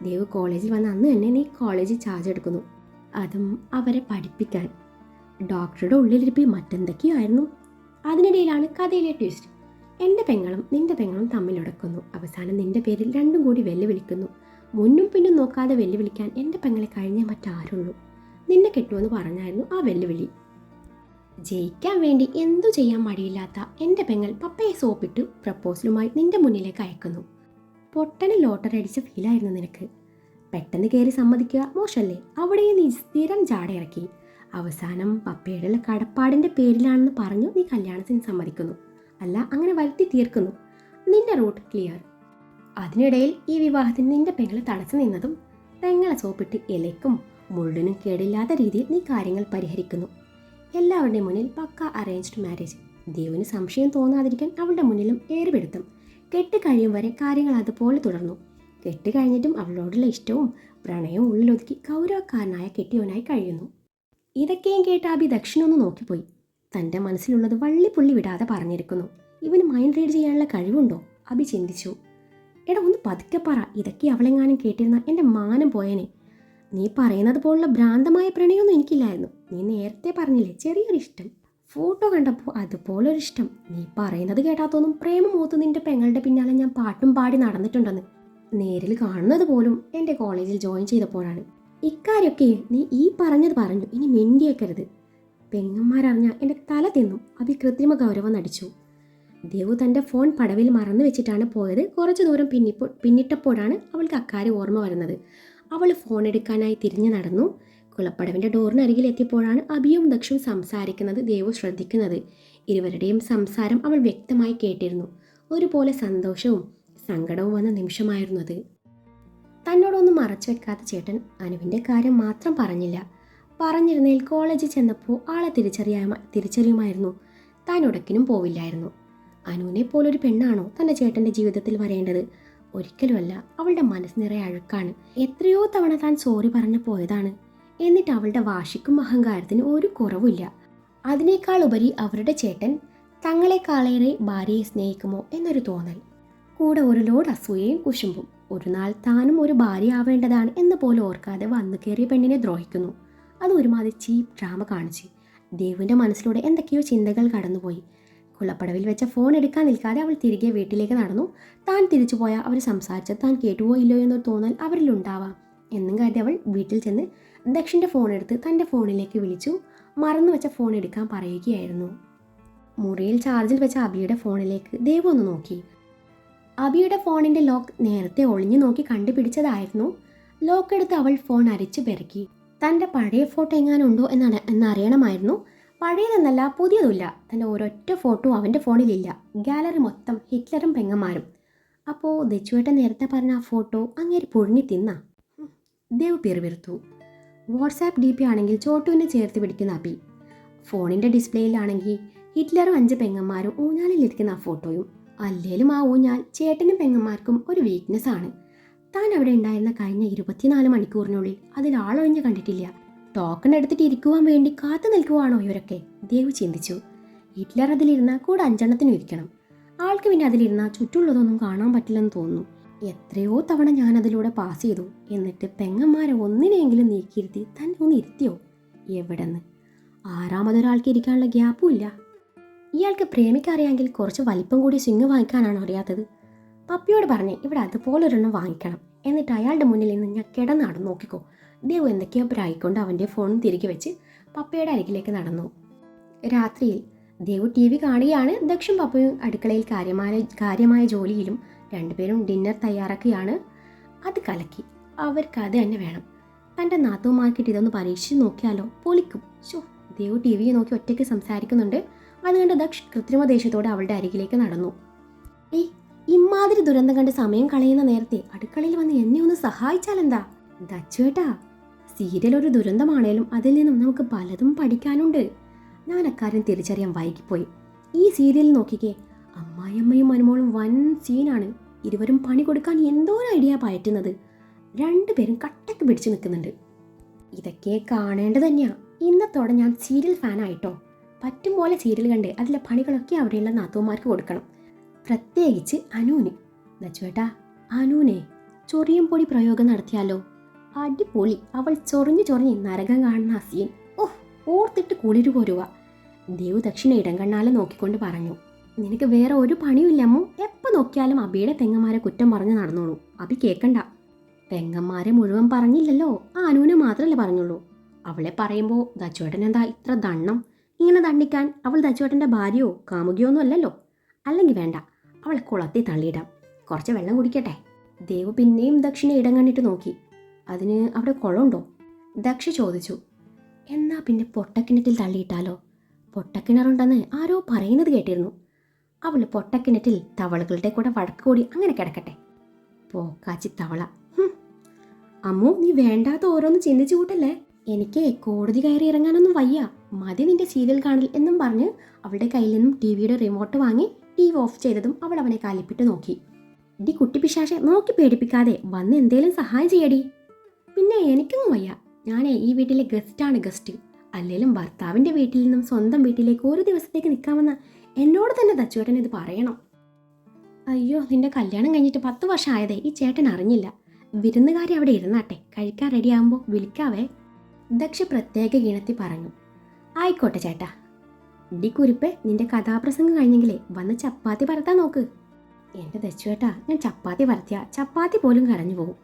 ദേവ് കോളേജിൽ വന്ന അന്ന് തന്നെ നീ കോളേജിൽ ചാർജ് എടുക്കുന്നു. അതും അവരെ പഠിപ്പിക്കാൻ. ഡോക്ടറുടെ ഉള്ളിലിരിപ്പി മറ്റെന്തൊക്കെയായിരുന്നു. അതിനിടയിലാണ് കഥയിലെ ട്വിസ്റ്റ്. എൻ്റെ പെങ്ങളും നിന്റെ പെങ്ങളും തമ്മിലുടക്കുന്നു. അവസാനം നിന്റെ പേരിൽ രണ്ടും കൂടി വെല്ലുവിളിക്കുന്നു. മുന്നും പിന്നും നോക്കാതെ വെല്ലുവിളിക്കാൻ എൻ്റെ പെങ്ങളെ കഴിഞ്ഞേ മറ്റാരുള്ളൂ. നിന്നെ കെട്ടുമെന്ന് പറഞ്ഞായിരുന്നു ആ വെല്ലുവിളി. ജയിക്കാൻ വേണ്ടി എന്തു ചെയ്യാൻ മടിയില്ലാത്ത എൻ്റെ പെങ്ങൾ പപ്പയെ സോപ്പിട്ട് പ്രപ്പോസലുമായി നിന്റെ മുന്നിലേക്ക് അയക്കുന്നു. പൊട്ടന് ലോട്ടറി അടിച്ച ഫീലായിരുന്നു നിനക്ക്. പെട്ടെന്ന് കയറി സമ്മതിക്കുക മോശമല്ലേ? അവിടെയും നീ സ്ഥിരം ജാടയിറക്കി. അവസാനം പപ്പയുടെ കടപ്പാടിൻ്റെ പേരിലാണെന്ന് പറഞ്ഞു നീ കല്യാണത്തിന് സമ്മതിക്കുന്നു. അല്ല, അങ്ങനെ വരുത്തി തീർക്കുന്നു. നിന്റെ റൂട്ട് ക്ലിയർ. അതിനിടയിൽ ഈ വിവാഹത്തിന് നിന്റെ പെങ്ങളെ തടസ്സം നിന്നതും പെങ്ങളെ സോപ്പിട്ട് ഇലയ്ക്കും മുള്ളിനും കേടില്ലാത്ത രീതിയിൽ നീ കാര്യങ്ങൾ പരിഹരിക്കുന്നു. എല്ലാവരുടെയും മുന്നിൽ പക്ക അറേഞ്ച്ഡ് മാരേജ്. ദേവിന് സംശയം തോന്നാതിരിക്കാൻ അവളുടെ മുന്നിലും ഏറുപെടുത്തും. കെട്ട് കഴിയും വരെ കാര്യങ്ങൾ അതുപോലെ തുടർന്നു. കെട്ട് കഴിഞ്ഞിട്ടും അവളോടുള്ള ഇഷ്ടവും പ്രണയവും ഉള്ളിലൊതുക്കി ഗൗരവക്കാരനായ കെട്ടിയവനായി കഴിയുന്നു. ഇതൊക്കെയും കേട്ട് അബി ദക്ഷിണൊന്ന് നോക്കിപ്പോയി. തൻ്റെ മനസ്സിലുള്ളത് വള്ളിപ്പുള്ളി വിടാതെ പറഞ്ഞിരിക്കുന്നു. ഇവന് മൈൻഡ് റീഡ് ചെയ്യാനുള്ള കഴിവുണ്ടോ? അബി ചിന്തിച്ചു. എടാ, ഒന്ന് പതുക്കെ പറ. ഇതൊക്കെ അവളെങ്ങാനും കേട്ടിരുന്ന എൻ്റെ മാനം പോയേനെ. നീ പറയുന്നത് പോലുള്ള ഭ്രാന്തമായ പ്രണയമൊന്നും എനിക്കില്ലായിരുന്നു. നീ നേരത്തെ പറഞ്ഞില്ലേ ചെറിയൊരിഷ്ടം. ഫോട്ടോ കണ്ടപ്പോൾ അതുപോലൊരിഷ്ടം. നീ പറയുന്നത് കേട്ടാത്തൊന്നും പ്രേമമൂത്ത് നിന്റെ പെങ്ങളുടെ പിന്നാലെ ഞാൻ പാട്ടും പാടി നടന്നിട്ടുണ്ടെന്ന്. നേരിൽ കാണുന്നത് പോലും എൻ്റെ കോളേജിൽ ജോയിൻ ചെയ്തപ്പോഴാണ്. ഇക്കാര്യമൊക്കെ നീ ഈ പറഞ്ഞത് പറഞ്ഞു. ഇനി മിണ്ടിയേക്കരുത്. പെങ്ങന്മാരറിഞ്ഞാൽ എൻ്റെ തല തിന്നും. അബി കൃത്രിമ ഗൗരവം നടിച്ചു. ദേവു തൻ്റെ ഫോൺ പടവിൽ മറന്നു വെച്ചിട്ടാണ് പോയത്. കുറച്ചു ദൂരം പിന്നിട്ടപ്പോഴാണ് അവൾക്ക് അക്കാര്യം ഓർമ്മ വരുന്നത്. അവൾ ഫോൺ എടുക്കാനായി തിരിഞ്ഞു നടന്നു. കുളപ്പടവിൻ്റെ ഡോറിനരികിൽ എത്തിയപ്പോഴാണ് അബിയും ദക്ഷും സംസാരിക്കുന്നത് ദേവു ശ്രദ്ധിക്കുന്നത്. ഇരുവരുടെയും സംസാരം അവൾ വ്യക്തമായി കേട്ടിരുന്നു. ഒരുപോലെ സന്തോഷവും സങ്കടവും വന്ന നിമിഷമായിരുന്നു അത്. തന്നോടൊന്നും മറച്ചു വെക്കാത്ത ചേട്ടൻ അനുവിൻ്റെ കാര്യം മാത്രം പറഞ്ഞില്ല. പറഞ്ഞിരുന്നതിൽ കോളേജിൽ ചെന്നപ്പോൾ ആളെ തിരിച്ചറിയുമായിരുന്നു. താൻ ഉടക്കിനും പോവില്ലായിരുന്നു. അനുവിനെ പോലൊരു പെണ്ണാണോ തൻ്റെ ചേട്ടൻ്റെ ജീവിതത്തിൽ വരേണ്ടത്? ഒരിക്കലുമല്ല. അവളുടെ മനസ്സ് നിറയെ അഴുക്കാണ്. എത്രയോ തവണ താൻ സോറി പറഞ്ഞു പോയതാണ്. എന്നിട്ട് അവളുടെ വാശിക്കും അഹങ്കാരത്തിന് ഒരു കുറവില്ല. അതിനേക്കാൾ ഉപരി അവരുടെ ചേട്ടൻ തങ്ങളെക്കാളേറെ ഭാര്യയെ സ്നേഹിക്കുമോ എന്നൊരു തോന്നൽ. കൂടെ ഒരു ലോഡ് അസൂയയും കുശുമ്പും. ഒരു നാൾ താനും ഒരു ഭാര്യ ആവേണ്ടതാണ് എന്ന് പോലും ഓർക്കാതെ വന്നു കയറിയ പെണ്ണിനെ ദ്രോഹിക്കുന്നു. അത് ഒരുമാതിരി ചീപ്പ് ഡ്രാമ കാണിച്ച് ദേവിൻ്റെ മനസ്സിലൂടെ എന്തൊക്കെയോ ചിന്തകൾ കടന്നുപോയി. കുളപ്പടവിൽ വെച്ച ഫോൺ എടുക്കാൻ നിൽക്കാതെ അവൾ തിരികെ വീട്ടിലേക്ക് നടന്നു. താൻ തിരിച്ചു പോയാൽ അവർ സംസാരിച്ചത് താൻ കേട്ടുപോയില്ലോ എന്നൊരു തോന്നൽ അവരിലുണ്ടാവാം എന്നും കരുതി അവൾ വീട്ടിൽ ചെന്ന് ദക്ഷിൻ്റെ ഫോൺ എടുത്ത് തൻ്റെ ഫോണിലേക്ക് വിളിച്ചു. മറന്നു വെച്ച ഫോൺ എടുക്കാൻ പറയുകയായിരുന്നു. മുറിയിൽ ചാർജിൽ വെച്ച അബിയുടെ ഫോണിലേക്ക് ദേവു ഒന്ന് നോക്കി. അബിയുടെ ഫോണിൻ്റെ ലോക്ക് നേരത്തെ ഒളിഞ്ഞു നോക്കി കണ്ടുപിടിച്ചതായിരുന്നു. ലോക്ക് എടുത്ത് അവൾ ഫോൺ അരിച്ചു പെറുക്കി. തൻ്റെ പഴയ ഫോട്ടോ എങ്ങാനുണ്ടോ എന്നറിയണമായിരുന്നു. പഴയതെന്നല്ല, പുതിയതുമില്ല. തൻ്റെ ഒരൊറ്റ ഫോട്ടോ അവൻ്റെ ഫോണിലില്ല. ഗാലറി മൊത്തം ഹിറ്റ്ലറും പെങ്ങന്മാരും. അപ്പോൾ ദച്ചുവേട്ടൻ നേരത്തെ പറഞ്ഞ ആ ഫോട്ടോ അങ്ങേര് പുഴുങ്ങി തിന്ന. ദേവ് പിറുപിറുത്തു. വാട്സാപ്പ് DP ആണെങ്കിൽ ചോട്ടുവിനെ ചേർത്ത് പിടിക്കുന്ന അബി. ഫോണിൻ്റെ ഡിസ്പ്ലേയിലാണെങ്കിൽ ഹിറ്റ്ലറും 5 പെങ്ങന്മാരും ഊഞ്ഞാലിലിരിക്കുന്ന ആ ഫോട്ടോയും. അല്ലേലും ആ ഊഞ്ഞാൽ ചേട്ടനും പെങ്ങന്മാർക്കും ഒരു വീക്ക്നെസ് ആണ്. താൻ അവിടെ ഉണ്ടായിരുന്ന കഴിഞ്ഞ 24 മണിക്കൂറിനുള്ളിൽ അതിൽ ആളൊഴിഞ്ഞ് കണ്ടിട്ടില്ല. ടോക്കൺ എടുത്തിട്ട് ഇരിക്കുവാൻ വേണ്ടി കാത്തു നിൽക്കുവാണോ ഇവരൊക്കെ? ദേവ് ചിന്തിച്ചു. ഹിറ്റ്ലർ അതിലിരുന്ന കൂടെ 5 എണ്ണത്തിനും ഇരിക്കണം. ആൾക്ക് പിന്നെ അതിലിരുന്നാൽ ചുറ്റുള്ളതൊന്നും കാണാൻ പറ്റില്ലെന്ന് തോന്നുന്നു. എത്രയോ തവണ ഞാൻ അതിലൂടെ പാസ് ചെയ്തു. എന്നിട്ട് പെങ്ങന്മാരെ ഒന്നിനെങ്കിലും നീക്കിയിരുത്തി തന്നെ ഒന്ന് ഇരുത്തിയോ? എവിടെന്ന്? ആറാമതൊരാൾക്ക് ഇരിക്കാനുള്ള ഗ്യാപ്പും ഇല്ല. ഇയാൾക്ക് പ്രേമിക്കറിയാമെങ്കിൽ കുറച്ച് വലിപ്പം കൂടി സ്വിങ് വാങ്ങിക്കാനാണോ അറിയാത്തത്? പപ്പിയോട് പറഞ്ഞേ ഇവിടെ അതുപോലൊരെണ്ണം വാങ്ങിക്കണം. എന്നിട്ട് അയാളുടെ മുന്നിൽ നിന്ന് ഞാൻ കിടന്നാടും നോക്കിക്കോ. ദേവു എന്തൊക്കെയോ പ്രായിക്കൊണ്ട് അവൻ്റെ ഫോൺ തിരികെ വെച്ച് പപ്പയുടെ അരികിലേക്ക് നടന്നു. രാത്രിയിൽ ദേവു TV കാണുകയാണ്. ദക്ഷും പപ്പയും അടുക്കളയിൽ കാര്യമായ ജോലിയിലും. രണ്ടുപേരും ഡിന്നർ തയ്യാറാക്കുകയാണ്. അത് കലക്കി. അവർക്ക് അത് തന്നെ വേണം. തൻ്റെ നാത്തുമാർക്കിട്ട് ഇതൊന്ന് പരീക്ഷിച്ച് നോക്കിയാലോ? പൊളിക്കും. ദേവു TV നോക്കി ഒറ്റയ്ക്ക് സംസാരിക്കുന്നുണ്ട്. അതുകൊണ്ട് ദക്ഷ് കൃത്രിമ ദേഷ്യത്തോടെ അവളുടെ അരികിലേക്ക് നടന്നു. ഇമാതിരി ദുരന്തം കണ്ട് സമയം കളയുന്ന നേരത്തെ അടുക്കളയിൽ വന്ന് എന്നെ ഒന്ന് സഹായിച്ചാലെന്താ? ദച്ചുവേട്ടാ, സീരിയൽ ഒരു ദുരന്തമാണേലും അതിൽ നിന്നും നമുക്ക് പലതും പഠിക്കാനുണ്ട്. ഞാൻ അക്കാര്യം തിരിച്ചറിയാൻ വൈകിപ്പോയി. ഈ സീരിയൽ നോക്കിക്കേ, അമ്മായിയമ്മയും മരുമോളും വൻ സീനാണ്. ഇരുവരും പണി കൊടുക്കാൻ എന്തോ ഒരു ഐഡിയ പയറ്റുന്നത്. രണ്ടുപേരും കട്ടക്ക് പിടിച്ചു നിൽക്കുന്നുണ്ട്. ഇതൊക്കെ കാണേണ്ടത് തന്നെയാ. ഇന്നത്തോടെ ഞാൻ സീരിയൽ ഫാനായിട്ടോ. പറ്റും പോലെ സീരിയൽ കണ്ട് അതിലെ പണികളൊക്കെ അവിടെയുള്ള നാത്തൂമാർക്ക് കൊടുക്കണം. പ്രത്യേകിച്ച് അനൂന്. ദച്ചുവേട്ടാ, അനൂനെ ചൊറിയും പൊടി പ്രയോഗം നടത്തിയാലോ? അടിപൊളി. അവൾ ചൊറിഞ്ഞ് നരകം കാണുന്ന ആ സീൻ ഓർത്തിട്ട് കുളിരു കോരുക. ദേവു ദക്ഷിണ ഇടം കണ്ണാലെ നോക്കിക്കൊണ്ട് പറഞ്ഞു. നിനക്ക് വേറെ ഒരു പണിയുമില്ലമ്മോ. എപ്പോൾ നോക്കിയാലും അബിയുടെ പെങ്ങന്മാരെ കുറ്റം പറഞ്ഞ് നടന്നോളൂ. അബി കേൾക്കണ്ട. പെങ്ങന്മാരെ മുഴുവൻ പറഞ്ഞില്ലല്ലോ, ആനുവിനെ മാത്രമല്ലേ പറഞ്ഞുള്ളൂ. അവളെ പറയുമ്പോൾ ദച്ചുവേട്ടൻ എന്താ ഇത്ര ദണ്ണം? ഇങ്ങനെ ദണ്ണിക്കാൻ അവൾ ദച്ചുവേട്ടൻ്റെ ഭാര്യയോ കാമുകിയോ ഒന്നും അല്ലല്ലോ. അല്ലെങ്കിൽ വേണ്ട, അവളെ കുളത്തിൽ തള്ളിയിടാം. കുറച്ച് വെള്ളം കുടിക്കട്ടെ. ദേവ് പിന്നെയും ദക്ഷിനെ ഇടം കണ്ടിട്ട് നോക്കി. അതിന് അവിടെ കുളമുണ്ടോ? ദക്ഷ ചോദിച്ചു. എന്നാ പിന്നെ പൊട്ടക്കിണറ്റിൽ തള്ളിയിട്ടാലോ? പൊട്ടക്കിണറുണ്ടെന്ന് ആരോ പറയുന്നത് കേട്ടിരുന്നു. അവൾ പൊട്ടക്കിണറ്റിൽ തവളകളുടെ കൂടെ വഴക്ക് കൂടി അങ്ങനെ കിടക്കട്ടെ. പോക്കാച്ചി തവള. അമ്മു, നീ വേണ്ടാത്ത ഓരോന്ന് ചിന്തിച്ചു കൂട്ടല്ലേ. എനിക്ക് കോടതി കയറി ഇറങ്ങാനൊന്നും വയ്യ. മതി നിന്റെ സീരിയൽ കാണൽ എന്നും പറഞ്ഞ് അവളുടെ കയ്യിൽ നിന്നും ടിവിയുടെ റിമോട്ട് വാങ്ങി ടിവി ഓഫ് ചെയ്തതും അവൾ അവനെ കാലിപ്പിട്ട് നോക്കി. ഡി കുട്ടി പിശാശെ, നോക്കി പേടിപ്പിക്കാതെ വന്ന് എന്തേലും സഹായം ചെയ്യടി. പിന്നെ എനിക്കൊന്നും വയ്യ. ഞാനേ ഈ വീട്ടിലെ ഗസ്റ്റ്. അല്ലേലും ഭർത്താവിൻ്റെ വീട്ടിൽ നിന്നും സ്വന്തം വീട്ടിലേക്ക് ഒരു ദിവസത്തേക്ക് നിൽക്കാമെന്ന എന്നോട് തന്നെ ദച്ചുവേട്ടൻ ഇത് പറയണം. അയ്യോ, നിന്റെ കല്യാണം കഴിഞ്ഞിട്ട് 10 വർഷം ആയതേ ഈ ചേട്ടൻ അറിഞ്ഞില്ല. വിരുന്നുകാരി അവിടെ ഇരുന്നാട്ടെ, കഴിക്കാൻ റെഡിയാകുമ്പോൾ വിളിക്കാവേ. ദക്ഷ പ്രത്യേക ഗീണത്തിൽ പറഞ്ഞു. ആയിക്കോട്ടെ ചേട്ടാ. ഡി കുരിപ്പേ, നിന്റെ കഥാപ്രസംഗം കഴിഞ്ഞെങ്കിലേ വന്ന് ചപ്പാത്തി പരത്താൻ നോക്ക്. എൻ്റെ ദച്ചുവേട്ടാ, ഞാൻ ചപ്പാത്തി പരത്തിയ ചപ്പാത്തി പോലും കരഞ്ഞു പോകും.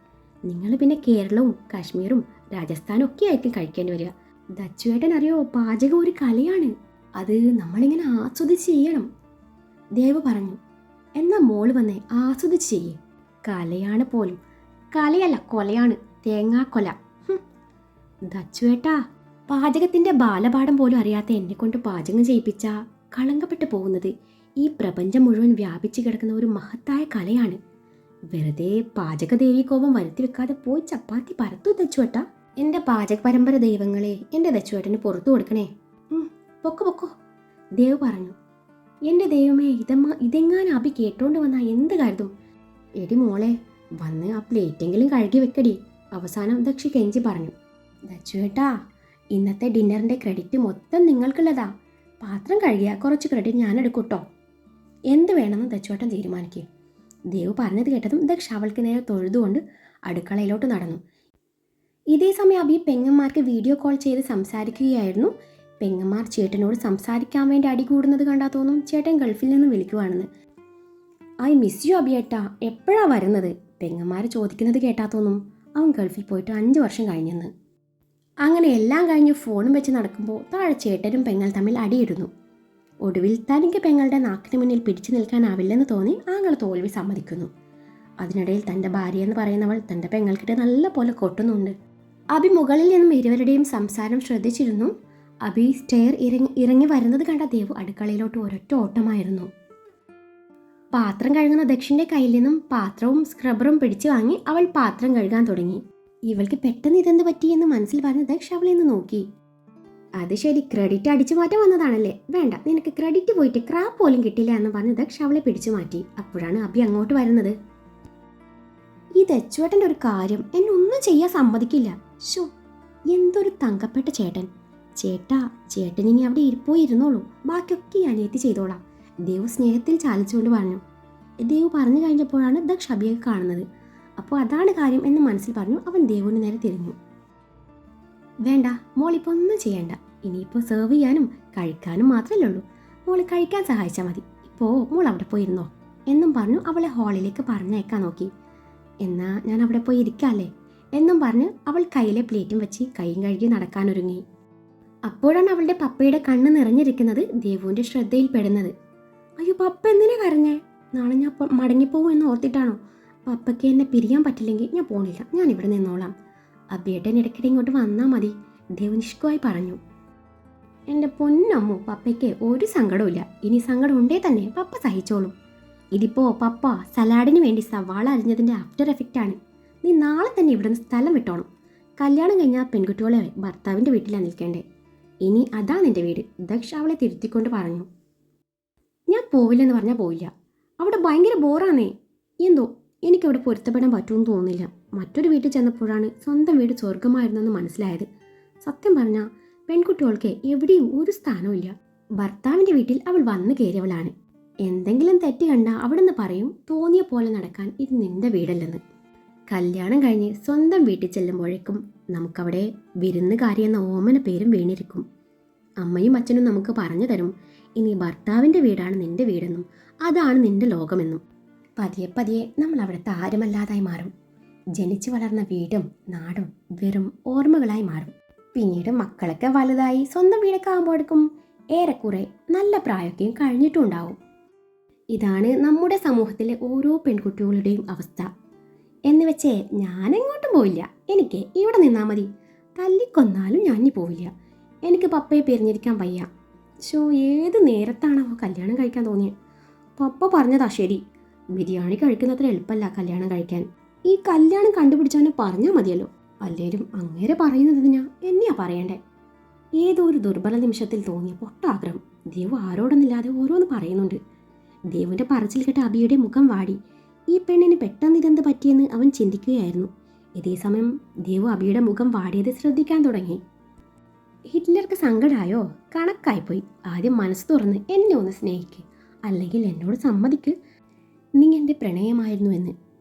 നിങ്ങൾ പിന്നെ കേരളവും കാശ്മീരും രാജസ്ഥാനും ഒക്കെ ആയിരിക്കും കഴിക്കേണ്ടി വരിക. ദച്ചുവേട്ടൻ അറിയോ, പാചകം ഒരു കലയാണ്. അത് നമ്മളിങ്ങനെ ആസ്വദിച്ച് ചെയ്യണം. ദേവ് പറഞ്ഞു. എന്നാ മോള് വന്നേ ആസ്വദിച്ച് ചെയ്യേ. കലയാണ് പോലും. കലയല്ല, കൊലയാണ്. തേങ്ങാക്കൊല. ദച്ചുവേട്ടാ, പാചകത്തിന്റെ ബാലപാഠം പോലും അറിയാത്ത എന്നെ കൊണ്ട് പാചകം ചെയ്യിപ്പിച്ച കളങ്കപ്പെട്ടു പോകുന്നത് ഈ പ്രപഞ്ചം മുഴുവൻ വ്യാപിച്ചു കിടക്കുന്ന ഒരു മഹത്തായ കലയാണ്. വെറുതെ പാചകദേവി കോപം വരുത്തി വെക്കാതെ പോയി ചപ്പാത്തി പരത്തു ദച്ചുവേട്ടാ. എൻ്റെ പാചക പരമ്പര ദൈവങ്ങളെ, എൻ്റെ ദച്ചുവേട്ടന് പുറത്തു കൊടുക്കണേ. പൊക്കോ ദേവ് പറഞ്ഞു. എൻ്റെ ദൈവമേ, ഇതെങ്ങാനും അഭി കേട്ടോണ്ട് വന്നാ എന്ത് കരുതും? എടി മോളെ, വന്ന് ആ പ്ലേറ്റെങ്കിലും കഴുകി വെക്കടി. അവസാനം ദക്ഷി കെഞ്ചി പറഞ്ഞു. ദച്ചുവേട്ടാ, ഇന്നത്തെ ഡിന്നറിൻ്റെ ക്രെഡിറ്റ് മൊത്തം നിങ്ങൾക്കുള്ളതാ. പാത്രം കഴുകിയ കുറച്ച് ക്രെഡിറ്റ് ഞാൻ എടുക്കൂട്ടോ. എന്ത് വേണമെന്ന് ദച്ചുവേട്ടൻ തീരുമാനിക്കുക. ദേവ് പറഞ്ഞത് കേട്ടതും ദക്ഷ അവൾക്ക് നേരെ തൊഴുതുകൊണ്ട് അടുക്കളയിലോട്ട് നടന്നു. ഇതേ സമയം അഭി പെങ്ങന്മാർക്ക് വീഡിയോ കോൾ ചെയ്ത് സംസാരിക്കുകയായിരുന്നു. പെങ്ങന്മാർ ചേട്ടനോട് സംസാരിക്കാൻ വേണ്ടി അടി കൂടുന്നത് കണ്ടാൽ തോന്നും ചേട്ടൻ ഗൾഫിൽ നിന്ന് വിളിക്കുവാണെന്ന്. ഐ മിസ് യു അഭിയേട്ടാ, എപ്പോഴാ വരുന്നത്? പെങ്ങന്മാർ ചോദിക്കുന്നത് കേട്ടാൽ തോന്നും അവൻ ഗൾഫിൽ പോയിട്ട് 5 വർഷം കഴിഞ്ഞെന്ന്. അങ്ങനെ എല്ലാം കഴിഞ്ഞ് ഫോണും വെച്ച് നടക്കുമ്പോൾ താഴെ ചേട്ടനും പെങ്ങൾ തമ്മിൽ അടിയിടുന്നു. ഒടുവിൽ തനിക്ക് പെങ്ങളുടെ നാക്കിന് മുന്നിൽ പിടിച്ചു നിൽക്കാനാവില്ലെന്ന് തോന്നി ആങ്ങൾ തോൽവി സമ്മതിക്കുന്നു. അതിനിടയിൽ തൻ്റെ ഭാര്യ എന്ന് പറയുന്നവൾ തൻ്റെ പെങ്ങൾക്കിട്ട് നല്ല പോലെ കൊട്ടുന്നുണ്ട്. അഭി മുകളിൽ നിന്നും ഇരുവരുടെയും സംസാരം ശ്രദ്ധിച്ചിരുന്നു. അഭി സ്റ്റെയർ ഇറങ്ങി വരുന്നത് കണ്ട ദേവ് അടുക്കളയിലോട്ട് ഒരൊറ്റ ഓട്ടമായിരുന്നു. പാത്രം കഴുകുന്ന ദക്ഷിന്റെ കയ്യിൽ നിന്നും പാത്രവും സ്ക്രബറും പിടിച്ചു വാങ്ങി അവൾ പാത്രം കഴുകാൻ തുടങ്ങി. ഇവൾക്ക് പെട്ടെന്ന് ഇതെന്ത് പറ്റിയെന്ന് മനസ്സിൽ പറഞ്ഞ് ദക്ഷ അവളെ നിന്ന് നോക്കി. അത് ശരി, ക്രെഡിറ്റ് അടിച്ചു മാറ്റാൻ വന്നതാണല്ലേ? വേണ്ട, നിനക്ക് ക്രെഡിറ്റ് പോയിട്ട് ക്രാപ്പ് പോലും കിട്ടില്ല എന്ന് പറഞ്ഞ് ദക്ഷ അവളെ പിടിച്ചു മാറ്റി. അപ്പോഴാണ് അഭി അങ്ങോട്ട് വരുന്നത്. ഈ ദച്ചുവേട്ടൻ്റെ ഒരു കാര്യം, എന്നെ ഒന്നും ചെയ്യാൻ സമ്മതിക്കില്ല. ഷോ, എന്തൊരു തങ്കപ്പെട്ട ചേട്ടൻ. ചേട്ടൻ ഇനി അവിടെ ഇരുന്നോളൂ, ബാക്കിയൊക്കെ ഞാൻ ഏറ്റി ചെയ്തോളാം. ദേവ് സ്നേഹത്തിൽ ചാലിച്ചുകൊണ്ട് പറഞ്ഞു. ദേവ് പറഞ്ഞു കഴിഞ്ഞപ്പോഴാണ് ദക്ഷ അഭിയെ കാണുന്നത്. അപ്പോൾ അതാണ് കാര്യം എന്ന് മനസ്സിൽ പറഞ്ഞു അവൻ ദേവുവിന് നേരെ തിരിഞ്ഞു. വേണ്ട മോളിപ്പോൾ ഒന്നും ചെയ്യണ്ട, ഇനിയിപ്പോൾ സെർവ് ചെയ്യാനും കഴിക്കാനും മാത്രമല്ലേ ഉള്ളൂ. മോള് കഴിക്കാൻ സഹായിച്ചാൽ മതി. ഇപ്പോൾ മോൾ അവിടെ പോയി ഇരുന്നോ എന്നും പറഞ്ഞു അവളെ ഹാളിലേക്ക് പറഞ്ഞയക്കാൻ നോക്കി. എന്നാ ഞാൻ അവിടെ പോയി ഇരിക്കാല്ലേ എന്നും പറഞ്ഞ് അവൾ കയ്യിലെ പ്ലേറ്റും വെച്ച് കൈയും കഴുകി നടക്കാനൊരുങ്ങി. അപ്പോഴാണ് അവളുടെ പപ്പയുടെ കണ്ണ് നിറഞ്ഞിരിക്കുന്നത് ദേവുവിൻ്റെ ശ്രദ്ധയിൽപ്പെടുന്നത്. അയ്യോ, പപ്പ എന്തിനാ കരഞ്ഞേ? നാളെ ഞാൻ മടങ്ങിപ്പോവും എന്ന് ഓർത്തിട്ടാണോ? പപ്പയ്ക്ക് എന്നെ പിരിയാൻ പറ്റില്ലെങ്കിൽ ഞാൻ പോണില്ല, ഞാൻ ഇവിടെ നിന്നോളാം. അഭിയേട്ടൻ ഇടയ്ക്കിടെ ഇങ്ങോട്ട് വന്നാൽ മതി, ദേവ് നിഷ്കുവായി പറഞ്ഞു. എൻ്റെ പൊന്നമ്മു, പപ്പയ്ക്ക് ഒരു സങ്കടവും. ഇനി സങ്കടം ഉണ്ടേ തന്നെ പപ്പ സഹിച്ചോളും. ഇതിപ്പോൾ പപ്പ സലാഡിന് വേണ്ടി സവാള അരിഞ്ഞതിൻ്റെ ആഫ്റ്റർ എഫക്റ്റ് ആണ്. നീ നാളെ തന്നെ ഇവിടെ നിന്ന് സ്ഥലം വിട്ടോണം. കല്യാണം കഴിഞ്ഞാൽ പെൺകുട്ടികളെ ഭർത്താവിൻ്റെ വീട്ടിലാണ് നിൽക്കേണ്ടേ. ഇനി അതാ നിൻ്റെ വീട്. ദക്ഷ അവളെ തിരുത്തിക്കൊണ്ട് പറഞ്ഞു. ഞാൻ പോവില്ലെന്ന് പറഞ്ഞാൽ പോയില്ല. അവിടെ ഭയങ്കര ബോറാണേ. എന്തോ എനിക്കവിടെ പൊരുത്തപ്പെടാൻ പറ്റുമെന്ന് തോന്നുന്നില്ല. മറ്റൊരു വീട്ടിൽ ചെന്നപ്പോഴാണ് സ്വന്തം വീട് സ്വർഗമായിരുന്നെന്ന് മനസ്സിലായത്. സത്യം പറഞ്ഞാൽ പെൺകുട്ടികൾക്ക് എവിടെയും ഒരു സ്ഥാനവും. ഭർത്താവിൻ്റെ വീട്ടിൽ അവൾ വന്നു കയറിയവളാണ്. എന്തെങ്കിലും തെറ്റ് കണ്ടാൽ അവിടുന്ന് പറയും തോന്നിയ പോലെ നടക്കാൻ ഇത് നിന്റെ വീടല്ലെന്ന്. കല്യാണം കഴിഞ്ഞ് സ്വന്തം വീട്ടിൽ ചെല്ലുമ്പോഴേക്കും നമുക്കവിടെ വിരുന്നുകാരി എന്ന ഓമന പേരും വീണിരിക്കും. അമ്മയും അച്ഛനും നമുക്ക് പറഞ്ഞു തരും, ഇനി ഭർത്താവിൻ്റെ വീടാണ് നിന്റെ വീടെന്നും അതാണ് നിന്റെ ലോകമെന്നും. പതിയെ പതിയെ നമ്മൾ അവിടുത്തെ ആരുമല്ലാതായി മാറും. ജനിച്ചു വളർന്ന വീടും നാടും വെറും ഓർമ്മകളായി മാറും. പിന്നീട് മക്കളൊക്കെ വലുതായി സ്വന്തം വീടൊക്കെ ആകുമ്പോഴേക്കും ഏറെക്കുറെ നല്ല പ്രായമൊക്കെയും കഴിഞ്ഞിട്ടും ഉണ്ടാവും. ഇതാണ് നമ്മുടെ സമൂഹത്തിലെ ഓരോ പെൺകുട്ടികളുടെയും അവസ്ഥ. എന്ന് വെച്ചേ ഞാനെങ്ങോട്ടും പോവില്ല, എനിക്ക് ഇവിടെ നിന്നാൽ മതി, തല്ലിക്കൊന്നാലും ഞാനി പോവില്ല, എനിക്ക് പപ്പയെ പിരിഞ്ഞിരിക്കാൻ വയ്യ. ഏത് നേരത്താണോ കല്യാണം കഴിക്കാൻ തോന്നിയത്? പപ്പ പറഞ്ഞതാ ശരി, ബിരിയാണി കഴിക്കുന്നത്ര എളുപ്പമല്ല കല്യാണം കഴിക്കാൻ. ഈ കല്യാണം കണ്ടുപിടിച്ചവനെ പറഞ്ഞാൽ മതിയല്ലോ. അല്ലേലും അങ്ങേരെ പറയുന്നതിനാ എന്നെയാ പറയണ്ടേ? ഏതോ ഒരു ദുർബല നിമിഷത്തിൽ തോന്നിയ പൊട്ടാഗ്രഹം ദേവു ആരോടൊന്നില്ലാതെ ഓരോന്ന് പറയുന്നുണ്ട്. ദേവുവിന്റെ പറച്ചിൽ കേട്ട് അബിയുടെ മുഖം വാടി. ഈ പെണ്ണിന് പെട്ടെന്ന് ഇതെന്ത് പറ്റിയെന്ന് അവൻ ചിന്തിക്കുകയായിരുന്നു. ഇതേസമയം ദേവു അബിയുടെ മുഖം വാടിയത് ശ്രദ്ധിക്കാൻ തുടങ്ങി. ഹിറ്റ്ലർക്ക് സങ്കടമായോ? കണക്കായിപ്പോയി. ആദ്യം മനസ്സ് തുറന്ന് എന്നെ ഒന്ന് സ്നേഹിക്ക്, അല്ലെങ്കിൽ എന്നോട് സമ്മതിക്ക്. നീ എൻ്റെ പ്രണയമായിരുന്നു എന്ന്,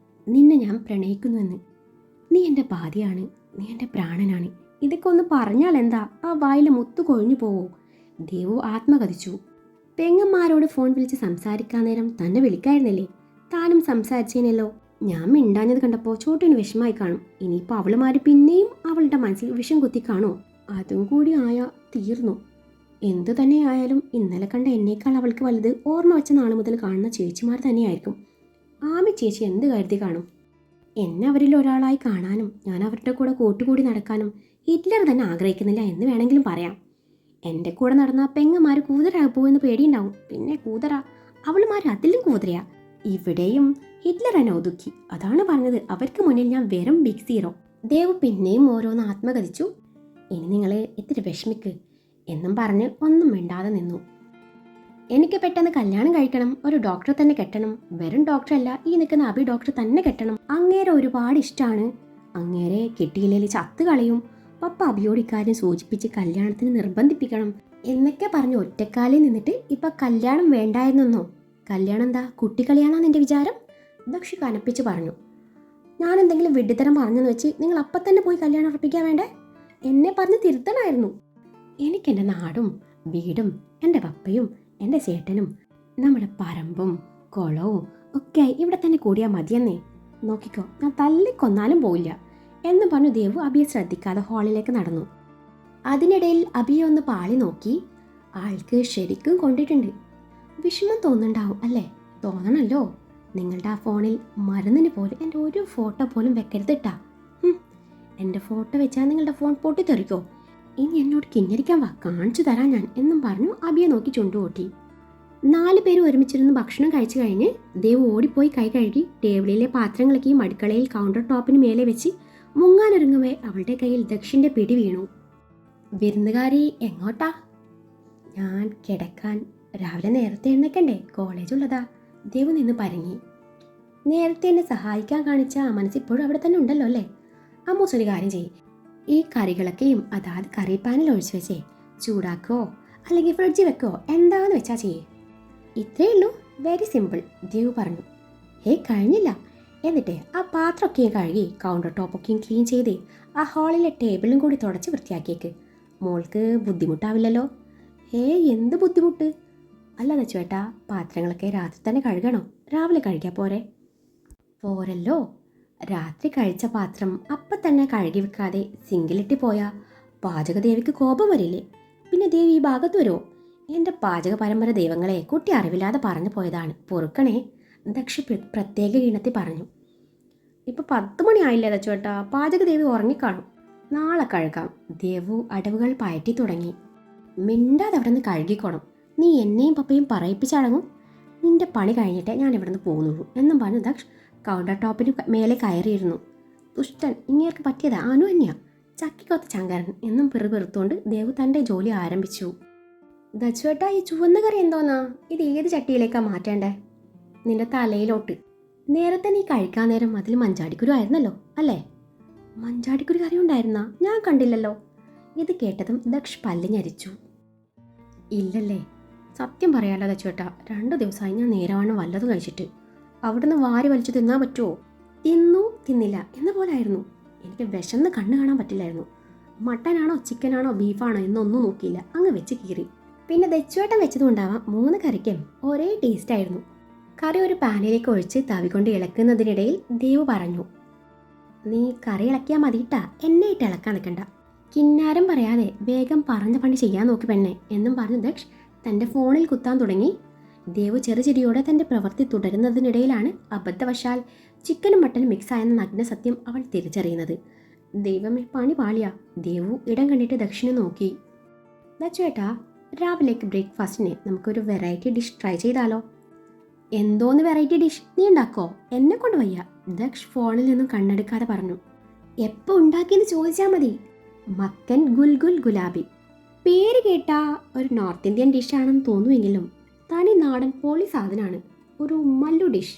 നിന്നെ ഞാൻ പ്രണയിക്കുന്നുവെന്ന്. നീ എൻ്റെ ഭാര്യയാണ്, നീ എൻ്റെ പ്രാണനാണ്. ഇതൊക്കെ ഒന്ന് പറഞ്ഞാൽ എന്താ? ആ വായിലെ മുത്തു കൊഴിഞ്ഞു പോവോ? ദേവു ആത്മകഥിച്ചു. പെങ്ങന്മാരോട് ഫോൺ വിളിച്ച് സംസാരിക്കാൻ നേരം തന്നെ വിളിക്കായിരുന്നില്ലേ? താനും സംസാരിച്ചേനല്ലോ. ഞാൻ മിണ്ടാഞ്ഞത് കണ്ടപ്പോൾ ചോട്ടിന് വിഷമായി കാണും. ഇനിയിപ്പോൾ അവളുമാര് പിന്നെയും അവളുടെ മനസ്സിൽ വിഷം കുത്തി കാണുമോ? അതും കൂടി ആയാ തീർന്നു. എന്തു തന്നെയായാലും ഇന്നലെ കണ്ട എന്നേക്കാൾ അവൾക്ക് വലുത് ഓർമ്മ വെച്ച നാൾ മുതൽ കാണുന്ന ചേച്ചിമാർ തന്നെയായിരിക്കും. ആമി ചേച്ചി എന്ത് കരുതി കാണും? എന്നെ അവരിൽ ഒരാളായി കാണാനും ഞാൻ അവരുടെ കൂടെ കൂട്ടുകൂടി നടക്കാനും ഹിറ്റ്ലർ തന്നെ ആഗ്രഹിക്കുന്നില്ല എന്ന് വേണമെങ്കിലും പറയാം. എൻ്റെ കൂടെ നടന്ന പെങ്ങന്മാർ കൂതരാകുപോയെന്ന് പേടിയുണ്ടാവും. പിന്നെ കൂതറ, അവളുമാർ അതിലും കൂതരയാ. ഇവിടെയും ഹിറ്റ്ലർ എന്നെ ഒതുക്കി. അതാണ് പറഞ്ഞത്, അവർക്ക് മുന്നിൽ ഞാൻ വെറും ബിഗ് സീറോ. ദേവ് പിന്നെയും ഓരോന്ന് ആത്മകഥിച്ചു. ഇനി നിങ്ങളെ ഇത്തിരി വിഷമിക്ക് എന്നും പറഞ്ഞ് ഒന്നും മിണ്ടാതെ നിന്നു. എനിക്ക് പെട്ടെന്ന് കല്യാണം കഴിക്കണം, ഒരു ഡോക്ടറെ തന്നെ കെട്ടണം. വെറും ഡോക്ടറല്ല, ഈ നിൽക്കുന്ന അബി ഡോക്ടർ തന്നെ കെട്ടണം. അങ്ങേരെ ഒരുപാട് ഇഷ്ടമാണ്. അങ്ങേരെ കിട്ടിയില്ലെങ്കിൽ ചത്ത് കളയും. പപ്പ അബിയോട് ഇക്കാര്യം സൂചിപ്പിച്ച് കല്യാണത്തിന് നിർബന്ധിപ്പിക്കണം എന്നൊക്കെ പറഞ്ഞ് ഒറ്റക്കാലിൽ നിന്നിട്ട് ഇപ്പൊ കല്യാണം വേണ്ടായിരുന്നോ? കല്യാണം എന്താ കുട്ടിക്കളിയാണോ നിന്റെ വിചാരം? ദക്ഷി കനപ്പിച്ച് പറഞ്ഞു. ഞാൻ എന്തെങ്കിലും വിഡ്ഢിത്തരം പറഞ്ഞെന്ന് വെച്ച് നിങ്ങൾ അപ്പം തന്നെ പോയി കല്യാണം ഉറപ്പിക്കാൻ വേണ്ടേ? എന്നെ പറഞ്ഞ് തിരുത്തണമായിരുന്നു. എനിക്കെൻ്റെ നാടും വീടും എൻ്റെ പപ്പയും എൻ്റെ ചേട്ടനും നമ്മുടെ പറമ്പും കുളവും ഒക്കെ ഇവിടെ തന്നെ കൂടിയാൽ മതിയെന്നേ. നോക്കിക്കോ, ഞാൻ തല്ലിക്കൊന്നാലും പോയില്ല എന്ന് പറഞ്ഞു ദേവു അബിയെ ശ്രദ്ധിക്കാതെ ഹാളിലേക്ക് നടന്നു. അതിനിടയിൽ അബിയെ ഒന്ന് പാളി നോക്കി. ആൾക്ക് ശരിക്കും കൊണ്ടിട്ടുണ്ട്. വിഷമം തോന്നുന്നുണ്ടാവും അല്ലേ? തോന്നണല്ലോ. നിങ്ങളുടെ ആ ഫോണിൽ മരുന്നിന് പോലും എൻ്റെ ഒരു ഫോട്ടോ പോലും വെക്കരുതിട്ടാ. എൻ്റെ ഫോട്ടോ വെച്ചാൽ നിങ്ങളുടെ ഫോൺ പൊട്ടിത്തെറിക്കോ? ഇനി എന്നോട് കിഞ്ഞരിക്കാൻ വാ, കാണിച്ചു തരാം ഞാൻ എന്നും പറഞ്ഞു അബിയെ നോക്കി ചുണ്ടുകൂട്ടി. 4 പേര് ഒരുമിച്ചിരുന്ന് ഭക്ഷണം കഴിച്ചു കഴിഞ്ഞ് ദേവ് ഓടിപ്പോയി കൈ കഴുകി ടേബിളിലെ പാത്രങ്ങളൊക്കെ അടുക്കളയിൽ കൗണ്ടർ ടോപ്പിന് മേലെ വെച്ച് മുങ്ങാനൊരുങ്ങവേ അവളുടെ കയ്യിൽ ദക്ഷിന്റെ പിടി വീണു. വിരുന്നുകാരി എങ്ങോട്ടാ? ഞാൻ കിടക്കാൻ. രാവിലെ നേരത്തെ എഴുന്നേക്കണ്ടേ, കോളേജുള്ളതാ. ദേവ് നിന്ന് പരങ്ങി. നേരത്തെ എന്നെ സഹായിക്കാൻ കാണിച്ച മനസ്സിപ്പോഴും അവിടെ തന്നെ ഉണ്ടല്ലോ അല്ലേ? അമ്മൂസ് ഒരു കാര്യം ചെയ്യും, ഈ കറികളൊക്കെയും അതാത് കറിപ്പാനിൽ ഒഴിച്ചു വെച്ചേ ചൂടാക്കോ അല്ലെങ്കിൽ ഫ്രിഡ്ജിൽ വെക്കോ, എന്താന്ന് വെച്ചാ ചെയ്യേ. ഇത്രയേ ഉള്ളൂ, വെരി സിമ്പിൾ, ദേവ് പറഞ്ഞു. കഴിഞ്ഞില്ല. എന്നിട്ട് ആ പാത്രമൊക്കെയും കഴുകി കൗണ്ടർ ടോപ്പൊക്കെയും ക്ലീൻ ചെയ്ത് ആ ഹാളിലെ ടേബിളും കൂടി തുടച്ച് വൃത്തിയാക്കിയേക്ക്. മോൾക്ക് ബുദ്ധിമുട്ടാവില്ലല്ലോ? എന്ത് ബുദ്ധിമുട്ട്? അല്ല ചേട്ടാ, പാത്രങ്ങളൊക്കെ രാത്രി തന്നെ കഴുകണോ? രാവിലെ കഴിക്കാൻ പോരെ? പോരല്ലോ. രാത്രി കഴിച്ച പാത്രം അപ്പം തന്നെ കഴുകി വെക്കാതെ സിങ്കിലിട്ട് പോയാൽ പാചകദേവിക്ക് കോപം വരില്ലേ? പിന്നെ ദേവി ഈ ഭാഗത്ത് വരുമോ? എൻ്റെ പാചക പരമ്പര ദൈവങ്ങളെ, കുട്ടി അറിവില്ലാതെ പറഞ്ഞു പോയതാണ്, പൊറുക്കണേ, ദക്ഷി പ്രത്യേക ഈണത്തിൽ പറഞ്ഞു. ഇപ്പം 10 മണി ആയില്ലേ ദച്ചുവേട്ടാ, പാചകദേവി ഉറങ്ങിക്കാണും. നാളെ കഴുകാം. ദേവു അടവുകൾ പയറ്റി തുടങ്ങി. മിണ്ടാതെ അവിടെ നിന്ന് കഴുകിക്കോണം. നീ എന്നെയും പപ്പയും പറയിപ്പിച്ചടങ്ങും. നിന്റെ പണി കഴിഞ്ഞിട്ടേ ഞാൻ ഇവിടെ നിന്ന് പോകുന്നുള്ളൂ എന്നും പറഞ്ഞു ദക്ഷ് കൗണ്ടർ ടോപ്പിന് മേലെ കയറിയിരുന്നു. ദുഷ്ടൻ, ഇങ്ങേർക്ക് പറ്റിയത് ആനു തന്നെയാ, ചക്കിക്കൊത്ത ചങ്കരൻ എന്നും പെറുപെറുത്തോണ്ട് ദേവു തൻ്റെ ജോലി ആരംഭിച്ചു. ദച്ചുവേട്ടാ, ഈ ചുവന്ന കറി എന്തോന്നാ? ഇത് ഏത് ചട്ടിയിലേക്കാ മാറ്റേണ്ടേ? നിന്റെ തലയിലോട്ട്. നേരത്തെ നീ കഴിക്കാൻ നേരം അതിൽ മഞ്ചാടിക്കുരു ആയിരുന്നല്ലോ അല്ലേ? മഞ്ചാടിക്കുരു കറി ഉണ്ടായിരുന്നാ? ഞാൻ കണ്ടില്ലല്ലോ. ഇത് കേട്ടതും ദക്ഷ് പല്ലിഞ്ഞരിച്ചു. ഇല്ലല്ലേ? സത്യം പറയാലോ ദച്ചുവേട്ടാ, 2 ദിവസമായി ഞാൻ നേരവണ്ണം വല്ലതും കഴിച്ചിട്ട്. അവിടുന്ന് വാരി വലിച്ചു തിന്നാൻ പറ്റുമോ? തിന്നു തിന്നില്ല എന്ന പോലായിരുന്നു. എനിക്ക് വിശന്ന് കണ്ണ് കാണാൻ പറ്റില്ലായിരുന്നു. മട്ടനാണോ ചിക്കനാണോ ബീഫാണോ എന്നൊന്നും നോക്കിയില്ല, അങ്ങ് വെച്ച് കീറി. പിന്നെ ദച്ചുവേട്ടൻ വെച്ചതുകൊണ്ടാവാം 3 കറിക്കും ഒരേ ടേസ്റ്റ് ആയിരുന്നു. കറി ഒരു പാനിലേക്ക് ഒഴിച്ച് തവികൊണ്ട് ഇളക്കുന്നതിനിടയിൽ ദേവ് പറഞ്ഞു, നീ കറി ഇളക്കിയാൽ മതിയിട്ടാ, എന്നെ ഇട്ട് ഇളക്കാൻ നിൽക്കണ്ട. കിന്നാരം പറയാതെ വേഗം പറഞ്ഞ പണി ചെയ്യാൻ നോക്കി പെണ്ണെ എന്നും പറഞ്ഞ് ദക്ഷ് തൻ്റെ ഫോണിൽ കുത്താൻ തുടങ്ങി. ദേവു ചെറുചിരിയോടെ തൻ്റെ പ്രവൃത്തി തുടരുന്നതിനിടയിലാണ് അബദ്ധവശാൽ ചിക്കനും മട്ടനും മിക്സായെന്ന നഗ്ന സത്യം അവൾ തിരിച്ചറിയുന്നത്. ദൈവമേ, പണി പാളിയാ. ദേവു ഇടം കണ്ടിട്ട് ദക്ഷിനെ നോക്കി. ദക്ഷേട്ടാ, രാവിലേക്ക് ബ്രേക്ക്ഫാസ്റ്റിന് നമുക്കൊരു വെറൈറ്റി ഡിഷ് ട്രൈ ചെയ്താലോ? എന്തോന്ന് വെറൈറ്റി ഡിഷ്? നീ ഉണ്ടാക്കോ? എന്നെ കൊണ്ട് വയ്യ, ദക്ഷ് ഫോണിൽ നിന്നും കണ്ണെടുക്കാതെ പറഞ്ഞു. എപ്പോൾ ഉണ്ടാക്കിയെന്ന് ചോദിച്ചാൽ മതി. മക്കൻ ഗുൽഗുൽ ഗുലാബി. പേര് കേട്ടാ ഒരു നോർത്ത് ഇന്ത്യൻ ഡിഷാണെന്ന് തോന്നുമെങ്കിലും തനി നാടൻ പൊളി സാധനമാണ്. ഒരു മല്ലു ഡിഷ്.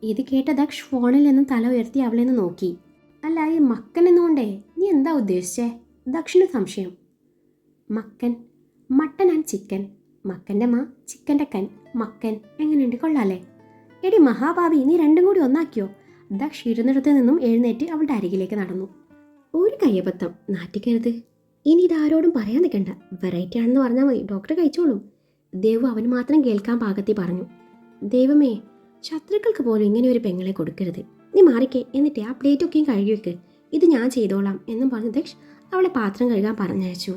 ഇത് കേട്ട ദക്ഷ് ഫോണിൽ നിന്നും തല ഉയർത്തി അവളെ നിന്ന് നോക്കി. അല്ല, ഈ മക്കൻ എന്നുകൊണ്ടേ നീ എന്താ ഉദ്ദേശിച്ചേ? ദക്ഷിന് സംശയം. മക്കൻ, മട്ടൻ ആൻഡ് ചിക്കൻ. മക്കൻ്റെ മാ, ചിക്കൻ്റെ കൻ, മക്കൻ. എങ്ങനെയുണ്ട്, കൊള്ളാലേ? എടി മഹാഭാവി, നീ രണ്ടും കൂടി ഒന്നാക്കിയോ? ദക്ഷ് ഇരുന്നിടത്ത് നിന്നും എഴുന്നേറ്റ് അവളുടെ അരികിലേക്ക് നടന്നു. ഒരു കയ്യബദ്ധം, നാറ്റിക്കരുത്. ഇനി ഇതാരോടും പറയാൻ നിൽക്കണ്ട. വെറൈറ്റി ആണെന്ന് പറഞ്ഞാൽ മതി, ഡോക്ടർ കഴിച്ചോളും. ദേവു അവന് മാത്രം കേൾക്കാൻ പാകത്തി പറഞ്ഞു. ദൈവമേ, ശത്രുക്കൾക്ക് പോലും ഇങ്ങനെ ഒരു പെങ്ങളെ കൊടുക്കരുത്. നീ മാറിക്കേ, എന്നിട്ട് ആ പ്ലേറ്റൊക്കെയും കഴുകി വെക്ക്. ഇത് ഞാൻ ചെയ്തോളാം എന്നും പറഞ്ഞ് ദക്ഷ് അവളെ പാത്രം കഴുകാൻ പറഞ്ഞയച്ചു.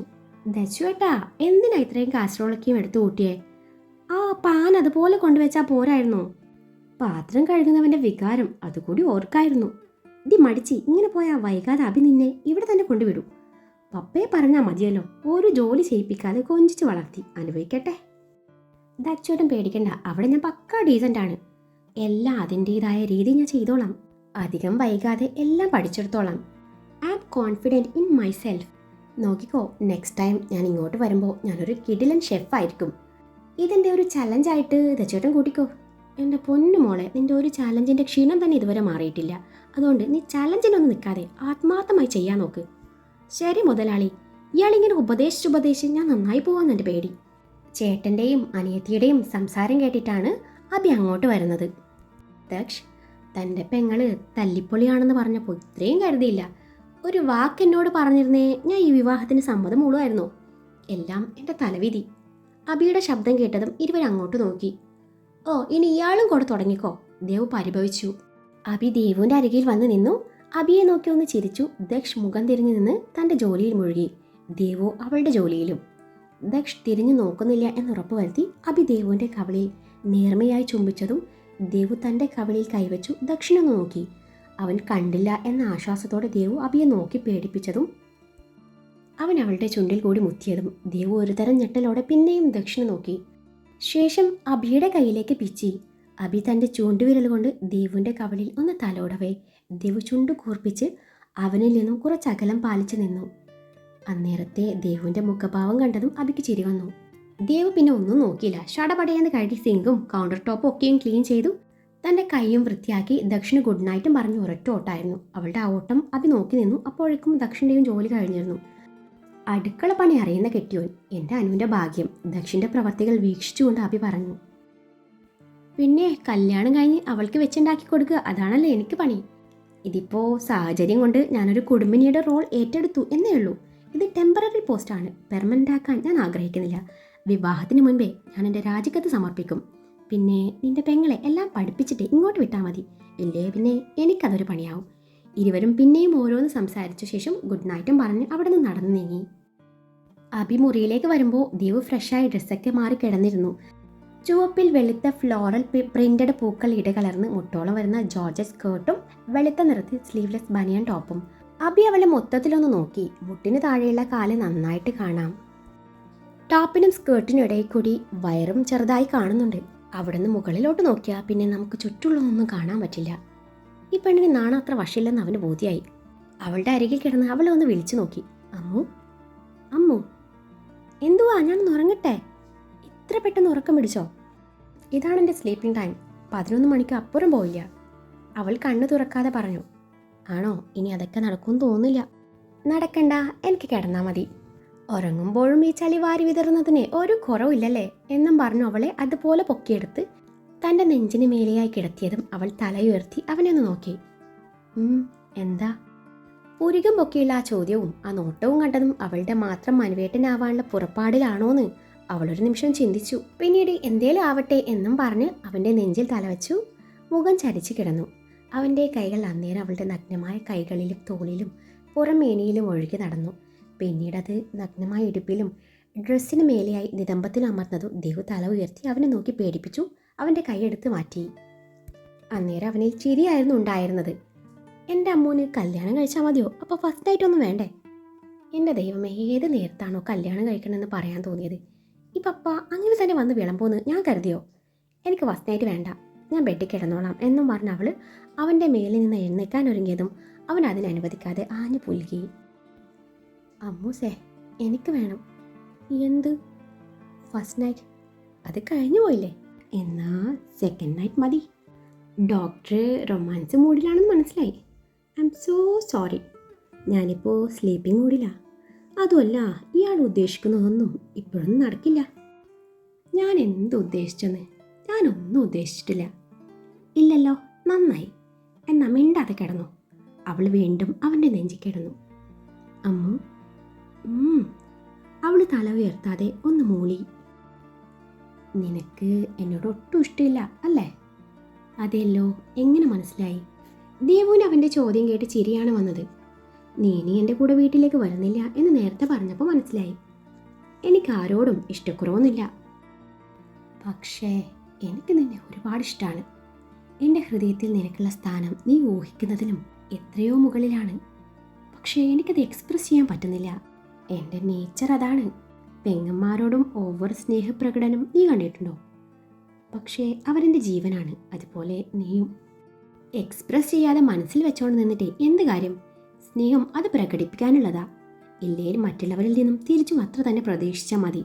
ദച്ചുവേട്ടാ, എന്തിനാ ഇത്രയും കാസറോളൊക്കെയും എടുത്തു കൂട്ടിയേ? ആ പാൻ അതുപോലെ കൊണ്ടുവച്ചാൽ പോരായിരുന്നോ? പാത്രം കഴുകുന്നവൻ്റെ വികാരം അതുകൂടി ഓർക്കായിരുന്നു. ഇതി മടിച്ച് ഇങ്ങനെ പോയാൽ വൈകാതെ അഭി നിന്നെ ഇവിടെ തന്നെ കൊണ്ടുവിടും. പപ്പയെ പറഞ്ഞാൽ മതിയല്ലോ. ഒരു ജോലി ചെയ്യിപ്പിക്കാതെ കൊഞ്ചിച്ച് വളർത്തി അനുഭവിക്കട്ടെ. ദച്ചുവേട്ടൻ പേടിക്കണ്ട, അവിടെ ഞാൻ പക്കാ ഡീസൻ്റ് ആണ്. എല്ലാം അതിൻ്റെതായ രീതി ഞാൻ ചെയ്തോളാം. അധികം വൈകാതെ എല്ലാം പഠിച്ചെടുത്തോളാം. I am confident in myself. നോക്കിക്കോ, നെക്സ്റ്റ് ടൈം ഞാൻ ഇങ്ങോട്ട് വരുമ്പോൾ ഞാനൊരു കിടിലൻ ഷെഫായിരിക്കും. ഇതെൻ്റെ ഒരു ചലഞ്ചായിട്ട് ദച്ചുവേട്ടൻ കൂട്ടിക്കോ. എൻ്റെ പൊന്നു മോളെ, നിൻ്റെ ഒരു ചലഞ്ചിൻ്റെ ക്ഷീണം തന്നെ ഇതുവരെ മാറിയിട്ടില്ല. അതുകൊണ്ട് നീ ചലഞ്ചിനൊന്നും നിൽക്കാതെ ആത്മാർത്ഥമായി ചെയ്യാൻ നോക്ക്. ശരി മുതലാളി. ഇയാളിങ്ങനെ ഉപദേശിച്ച് ഞാൻ നന്നായി പോവാന്ന് എൻ്റെ പേടി. ചേട്ടൻ്റെയും അനിയത്തിയുടെയും സംസാരം കേട്ടിട്ടാണ് അഭി അങ്ങോട്ട് വരുന്നത്. ദക്ഷ് തൻ്റെ പെങ്ങള് തല്ലിപ്പൊളിയാണെന്ന് പറഞ്ഞപ്പോൾ ഇത്രയും കരുതിയില്ല. ഒരു വാക്ക് എന്നോട് പറഞ്ഞിരുന്നേ ഞാൻ ഈ വിവാഹത്തിന് സമ്മതം മൂളുമായിരുന്നു. എല്ലാം എൻ്റെ തലവിധി. അഭിയുടെ ശബ്ദം കേട്ടതും ഇരുവരും അങ്ങോട്ട് നോക്കി. ഓ, ഇനി ഇയാളും കൂടെ തുടങ്ങിക്കോ, ദേവ് പരിഭവിച്ചു. അഭി ദേവുവിൻ്റെ അരികിൽ വന്ന് നിന്നു. അഭിയെ നോക്കി ഒന്ന് ചിരിച്ചു. ദക്ഷ് മുഖം തിരിഞ്ഞു നിന്ന് തൻ്റെ ജോലിയിൽ മുഴുകി. ദേവു അവളുടെ ജോലിയിലും. ദക്ഷ് തിരിഞ്ഞു നോക്കുന്നില്ല എന്നുറപ്പ് വരുത്തി അഭി ദേവുവിൻ്റെ കവിളിൽ നേർമയായി ചുംബിച്ചതും ദേവു തൻ്റെ കവിളിൽ കൈവച്ചു ദക്ഷിണ നോക്കി. അവൻ കണ്ടില്ല എന്ന ആശ്വാസത്തോടെ ദേവു അഭിയെ നോക്കി പേടിപ്പിച്ചതും അവൻ അവളുടെ ചുണ്ടിൽ കൂടി മുത്തിയതും ദേവു ഒരുതരം ഞെട്ടലോടെ പിന്നെയും ദക്ഷിണ നോക്കി. ശേഷം അഭിയുടെ കയ്യിലേക്ക് പിച്ചി. അഭി തൻ്റെ ചൂണ്ടുവിരൽ കൊണ്ട് ദേവുവിൻ്റെ കവിളിൽ ഒന്ന് തലോടവേ ദേവു ചുണ്ടു കൂർപ്പിച്ച് അവനിൽ നിന്നും കുറച്ചകലം പാലിച്ചു നിന്നു. അന്നേരത്തെ ദേവുവിൻ്റെ മുഖഭാവം കണ്ടതും അഭിക്ക് ചിരി വന്നു. ദേവു പിന്നെ ഒന്നും നോക്കിയില്ല. ഷടപടയെന്ന് കഴുകി സിങ്കും കൗണ്ടർ ടോപ്പും ഒക്കെയും ക്ലീൻ ചെയ്തു. തൻ്റെ കൈയും വൃത്തിയാക്കി ദക്ഷിന് ഗുഡ് നൈറ്റും പറഞ്ഞ് ഒരൊറ്റ ഓട്ടായിരുന്നു. അവളുടെ ആ ഓട്ടം അഭി നോക്കി നിന്നു. അപ്പോഴേക്കും ദക്ഷിൻ്റെയും ജോലി കഴിഞ്ഞിരുന്നു. അടുക്കള പണി അറിയുന്ന കെട്ടിയോൻ, എൻ്റെ അനുവിൻ്റെ ഭാഗ്യം, ദക്ഷിൻ്റെ പ്രവർത്തികൾ വീക്ഷിച്ചുകൊണ്ട് അഭി പറഞ്ഞു. പിന്നെ കല്യാണം കഴിഞ്ഞ് അവൾക്ക് വെച്ചുണ്ടാക്കി കൊടുക്കുക, അതാണല്ലോ എനിക്ക് പണി. ഇതിപ്പോൾ സാഹചര്യം കൊണ്ട് ഞാനൊരു കുടുംബിനിയുടെ റോൾ ഏറ്റെടുത്തു എന്നേ ഉള്ളൂ. ഇത് ടെമ്പററി പോസ്റ്റാണ്, പെർമനൻ്റ് ആക്കാൻ ഞാൻ ആഗ്രഹിക്കുന്നില്ല. വിവാഹത്തിന് മുൻപേ ഞാൻ എൻ്റെ രാജിക്കത്ത് സമർപ്പിക്കും. പിന്നെ നിന്റെ പെങ്ങളെ എല്ലാം പഠിപ്പിച്ചിട്ട് ഇങ്ങോട്ട് വിട്ടാൽ മതി. ഇല്ലേ പിന്നെ എനിക്കതൊരു പണിയാവും. ഇരുവരും പിന്നെയും ഓരോന്ന് സംസാരിച്ച ശേഷം ഗുഡ് നൈറ്റും പറഞ്ഞ് അവിടെ നിന്ന് നടന്നു നീങ്ങി. അഭി മുറിയിലേക്ക് വരുമ്പോൾ ദേവു ഫ്രഷായി ഡ്രസ്സൊക്കെ മാറി കിടന്നിരുന്നു. ചുവപ്പിൽ വെളുത്ത ഫ്ലോറൽ പ്രിന്റഡ് പൂക്കൾ ഇടകലർന്ന് മുട്ടോളം വരുന്ന ജോർജറ്റ് സ്കേർട്ടും വെളുത്ത നിറത്തിൽ സ്ലീവ്ലെസ് ബനിയൻ ടോപ്പും. അഭി അവളെ മൊത്തത്തിലൊന്ന് നോക്കി. മുട്ടിന് താഴെയുള്ള കാല് നന്നായിട്ട് കാണാം. ടോപ്പിനും സ്കേർട്ടിനും ഇടയിൽ കൂടി വയറും ചെറുതായി കാണുന്നുണ്ട്. അവിടെ നിന്ന് മുകളിലോട്ട് നോക്കിയാൽ പിന്നെ നമുക്ക് ചുറ്റുള്ളതൊന്നും കാണാൻ പറ്റില്ല. ഈ പെണ്ണിന് നാണം അത്ര വശമില്ലെന്ന് അവന് ബോധ്യായി. അവളുടെ അരികിൽ കിടന്ന് അവളെ ഒന്ന് വിളിച്ചു നോക്കി. അമ്മു, അമ്മു, എന്തുവാ? ഞാനൊന്ന് ഉറങ്ങട്ടെ. ഇത്ര പെട്ടെന്ന് ഉറക്കം പിടിച്ചോ? ഇതാണ് എൻ്റെ സ്ലീപ്പിംഗ് ടൈം. 11 മണിക്ക് അപ്പുറം പോയില്ല. അവൾ കണ്ണു തുറക്കാതെ പറഞ്ഞു. ആണോ? ഇനി അതൊക്കെ നടക്കുമെന്ന് തോന്നില്ല. നടക്കണ്ട, എനിക്ക് കിടന്നാൽ മതി. ഉറങ്ങുമ്പോഴും ഈ ചളി വാരി വിതറുന്നതിന് ഒരു കുറവില്ലല്ലേ എന്നും പറഞ്ഞു അവളെ അതുപോലെ പൊക്കിയെടുത്ത് തൻ്റെ നെഞ്ചിന് മേലെയായി കിടത്തിയതും അവൾ തലയുയർത്തി അവനെ ഒന്ന് നോക്കി. എന്താ? പുരികം പൊക്കിയുള്ള ആ ചോദ്യവും ആ നോട്ടവും കണ്ടതും അവളുടെ മാത്രം മനുവേട്ടനാവാനുള്ള പുറപ്പാടിലാണോന്ന് അവളൊരു നിമിഷം ചിന്തിച്ചു. പിന്നീട് എന്തേലും ആവട്ടെ എന്നും പറഞ്ഞ് അവൻ്റെ നെഞ്ചിൽ തലവച്ചു മുഖം ചരിച്ചു കിടന്നു. അവൻ്റെ കൈകൾ അന്നേരം അവളുടെ നഗ്നമായ കൈകളിലും തോളിലും പുറമേനിയിലും ഒഴുകി നടന്നു. പിന്നീടത് നഗ്നമായ ഇടുപ്പിലും ഡ്രസ്സിന് മേലെയായി നിതംബത്തിൽ അമർന്നതു ദേവു തല ഉയർത്തി അവനെ നോക്കി പേടിപ്പിച്ചു. അവൻ്റെ കൈയെടുത്ത് മാറ്റി. അന്നേരം അവനിൽ ചിരിയായിരുന്നു ഉണ്ടായിരുന്നത്. എൻ്റെ അമ്മൂന് കല്യാണം കഴിച്ചാൽ മതിയോ? അപ്പോൾ ഫസ്റ്റ് നൈറ്റൊന്നും വേണ്ടേ? എൻ്റെ ദൈവമേ, ഏത് നേരത്താണോ കല്യാണം കഴിക്കണമെന്ന് പറയാൻ തോന്നിയത്? ഈ പപ്പ അങ്ങനെ തന്നെ വന്ന് വിളമ്പോന്ന് ഞാൻ കരുതിയോ? എനിക്ക് ഫസ്റ്റ് നൈറ്റ് വേണ്ട, ഞാൻ ബെഡിൽ കിടന്നോളാം എന്നും പറഞ്ഞ് അവൾ അവൻ്റെ മേലിൽ നിന്ന് എഴുന്നേക്കാൻ ഒരുങ്ങിയതും അവൻ അതിനനുവദിക്കാതെ ആഞ്ഞു പുൽകി. അമ്മൂസേ, എനിക്ക് വേണം. എന്ത് ഫസ്റ്റ് നൈറ്റ്? അത് കഴിഞ്ഞു പോയില്ലേ? എന്നാ സെക്കൻഡ് നൈറ്റ് മതി. ഡോക്ടർ റൊമാൻസ് മൂഡിലാണെന്ന് മനസ്സിലായി. I M so sorry. ഞാനിപ്പോൾ സ്ലീപ്പിംഗ് മൂഡിലാണ്. അതുമല്ല, ഇയാൾ ഉദ്ദേശിക്കുന്നതൊന്നും ഇപ്പോഴൊന്നും നടക്കില്ല. ഞാൻ എന്ത് ഉദ്ദേശിച്ചെന്ന്? ഞാനൊന്നും ഉദ്ദേശിച്ചിട്ടില്ല. ഇല്ലല്ലോ, നന്നായി. എന്നാ മിണ്ടാതെ കിടന്നു. അവൾ വീണ്ടും അവൻ്റെ നെഞ്ചിൽ കിടന്നു. അമ്മു. അവൾ തല ഉയർത്താതെ ഒന്ന് മൂളി. നിനക്ക് എന്നോട് ഒട്ടും ഇഷ്ടമില്ല അല്ലേ? അതെയല്ലോ, എങ്ങനെ മനസ്സിലായി? ദേവുവിന് അവൻ്റെ ചോദ്യം കേട്ട് ചിരിയാണ് വന്നത്. നീ എൻ്റെ കൂടെ വീട്ടിലേക്ക് വരുന്നില്ല എന്ന് നേരത്തെ പറഞ്ഞപ്പോൾ മനസ്സിലായി. എനിക്ക് ആരോടും ഇഷ്ടക്കുറവൊന്നുമില്ല. പക്ഷേ എനിക്ക് നിന്നെ ഒരുപാട് ഇഷ്ടമാണ്. എൻ്റെ ഹൃദയത്തിൽ നിനക്കുള്ള സ്ഥാനം നീ ഊഹിക്കുന്നതിലും എത്രയോ മുകളിലാണ്. പക്ഷേ എനിക്കത് എക്സ്പ്രസ് ചെയ്യാൻ പറ്റുന്നില്ല. എൻ്റെ നേച്ചർ അതാണ്. പെങ്ങന്മാരോടും ഓവർ സ്നേഹപ്രകടനം നീ കണ്ടിട്ടുണ്ടോ? പക്ഷേ അവരെൻ്റെ ജീവനാണ്. അതുപോലെ നീയും. എക്സ്പ്രസ് ചെയ്യാതെ മനസ്സിൽ വെച്ചോണ്ട് നിന്നിട്ട് എന്ത് കാര്യം? സ്നേഹം അത് പ്രകടിപ്പിക്കാനുള്ളതാ. ഇല്ലേൽ മറ്റുള്ളവരിൽ നിന്നും തിരിച്ചും അത്ര തന്നെ പ്രതീക്ഷിച്ചാൽ മതി.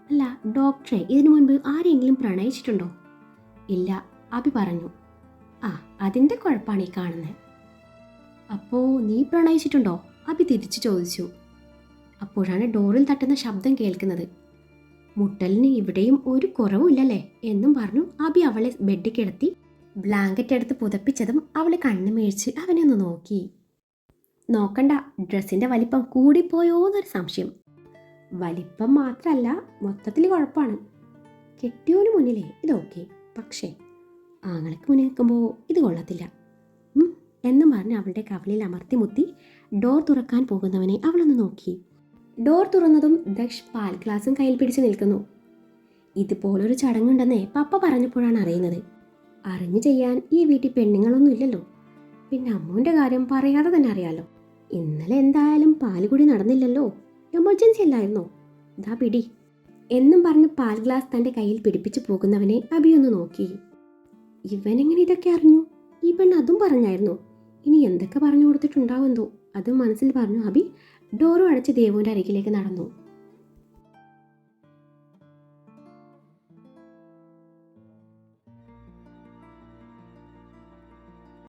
അല്ല ഡോക്ടറെ, ഇതിനു മുൻപ് ആരെങ്കിലും പ്രണയിച്ചിട്ടുണ്ടോ? ഇല്ല, അഭി പറഞ്ഞു. ആ, അതിൻ്റെ കുഴപ്പമാണ് ഈ കാണുന്നത്. അപ്പോൾ നീ പ്രണയിച്ചിട്ടുണ്ടോ? അഭി തിരിച്ചു ചോദിച്ചു. അപ്പോഴാണ് ഡോറിൽ തട്ടുന്ന ശബ്ദം കേൾക്കുന്നത്. മുട്ടലിന് ഇവിടെയും ഒരു കുറവുമില്ലല്ലേ എന്നും പറഞ്ഞു അഭി അവളെ ബെഡിൽ കിടത്തി ബ്ലാങ്കറ്റ് എടുത്ത് പുതപ്പിച്ചതും അവൾ കണ്ണു മേഴിച്ച് അവനെ ഒന്ന് നോക്കി. നോക്കണ്ട, ഡ്രസ്സിൻ്റെ വലിപ്പം കൂടിപ്പോയോന്നൊരു സംശയം. വലിപ്പം മാത്രമല്ല, മൊത്തത്തിൽ കുഴപ്പമാണ്. കെട്ടിയോന് മുന്നിലേ ഇതൊക്കെ, പക്ഷേ ആങ്ങൾക്ക് മുന്നിൽ നിൽക്കുമ്പോൾ ഇത് കൊള്ളത്തില്ല എന്നും പറഞ്ഞ് അവളുടെ കവളിൽ അമർത്തി മുത്തി ഡോർ തുറക്കാൻ പോകുന്നവനെ അവളൊന്ന് നോക്കി. ഡോർ തുറന്നതും ദക്ഷ് പാൽ ഗ്ലാസും കയ്യിൽ പിടിച്ച് നിൽക്കുന്നു. ഇതുപോലൊരു ചടങ്ങുണ്ടെന്നേ പപ്പ പറഞ്ഞപ്പോഴാണ് അറിയുന്നത്. അറിഞ്ഞു ചെയ്യാൻ ഈ വീട്ടിൽ പെണ്ണുങ്ങളൊന്നും ഇല്ലല്ലോ. പിന്നെ അമ്മുവിൻ്റെ കാര്യം പറയാതെ തന്നെ അറിയാലോ. ഇന്നലെ എന്തായാലും പാലുകുടി നടന്നില്ലല്ലോ, എമർജൻസി അല്ലായിരുന്നോ? ദാ പിടി എന്നും പറഞ്ഞ് പാൽ ഗ്ലാസ് തൻ്റെ കയ്യിൽ പിടിപ്പിച്ചു പോകുന്നവനെ അഭി ഒന്ന് നോക്കി. ഇവനെങ്ങനെ ഇതൊക്കെ അറിഞ്ഞു? ഈ പെണ്ണ് അതും പറഞ്ഞായിരുന്നു. ഇനി എന്തൊക്കെ പറഞ്ഞു കൊടുത്തിട്ടുണ്ടാവുമെന്തോ. അതും മനസ്സിൽ പറഞ്ഞു അഭി ഡോറും അടച്ച് ദേവുവിൻ്റെ അരികിലേക്ക് നടന്നു.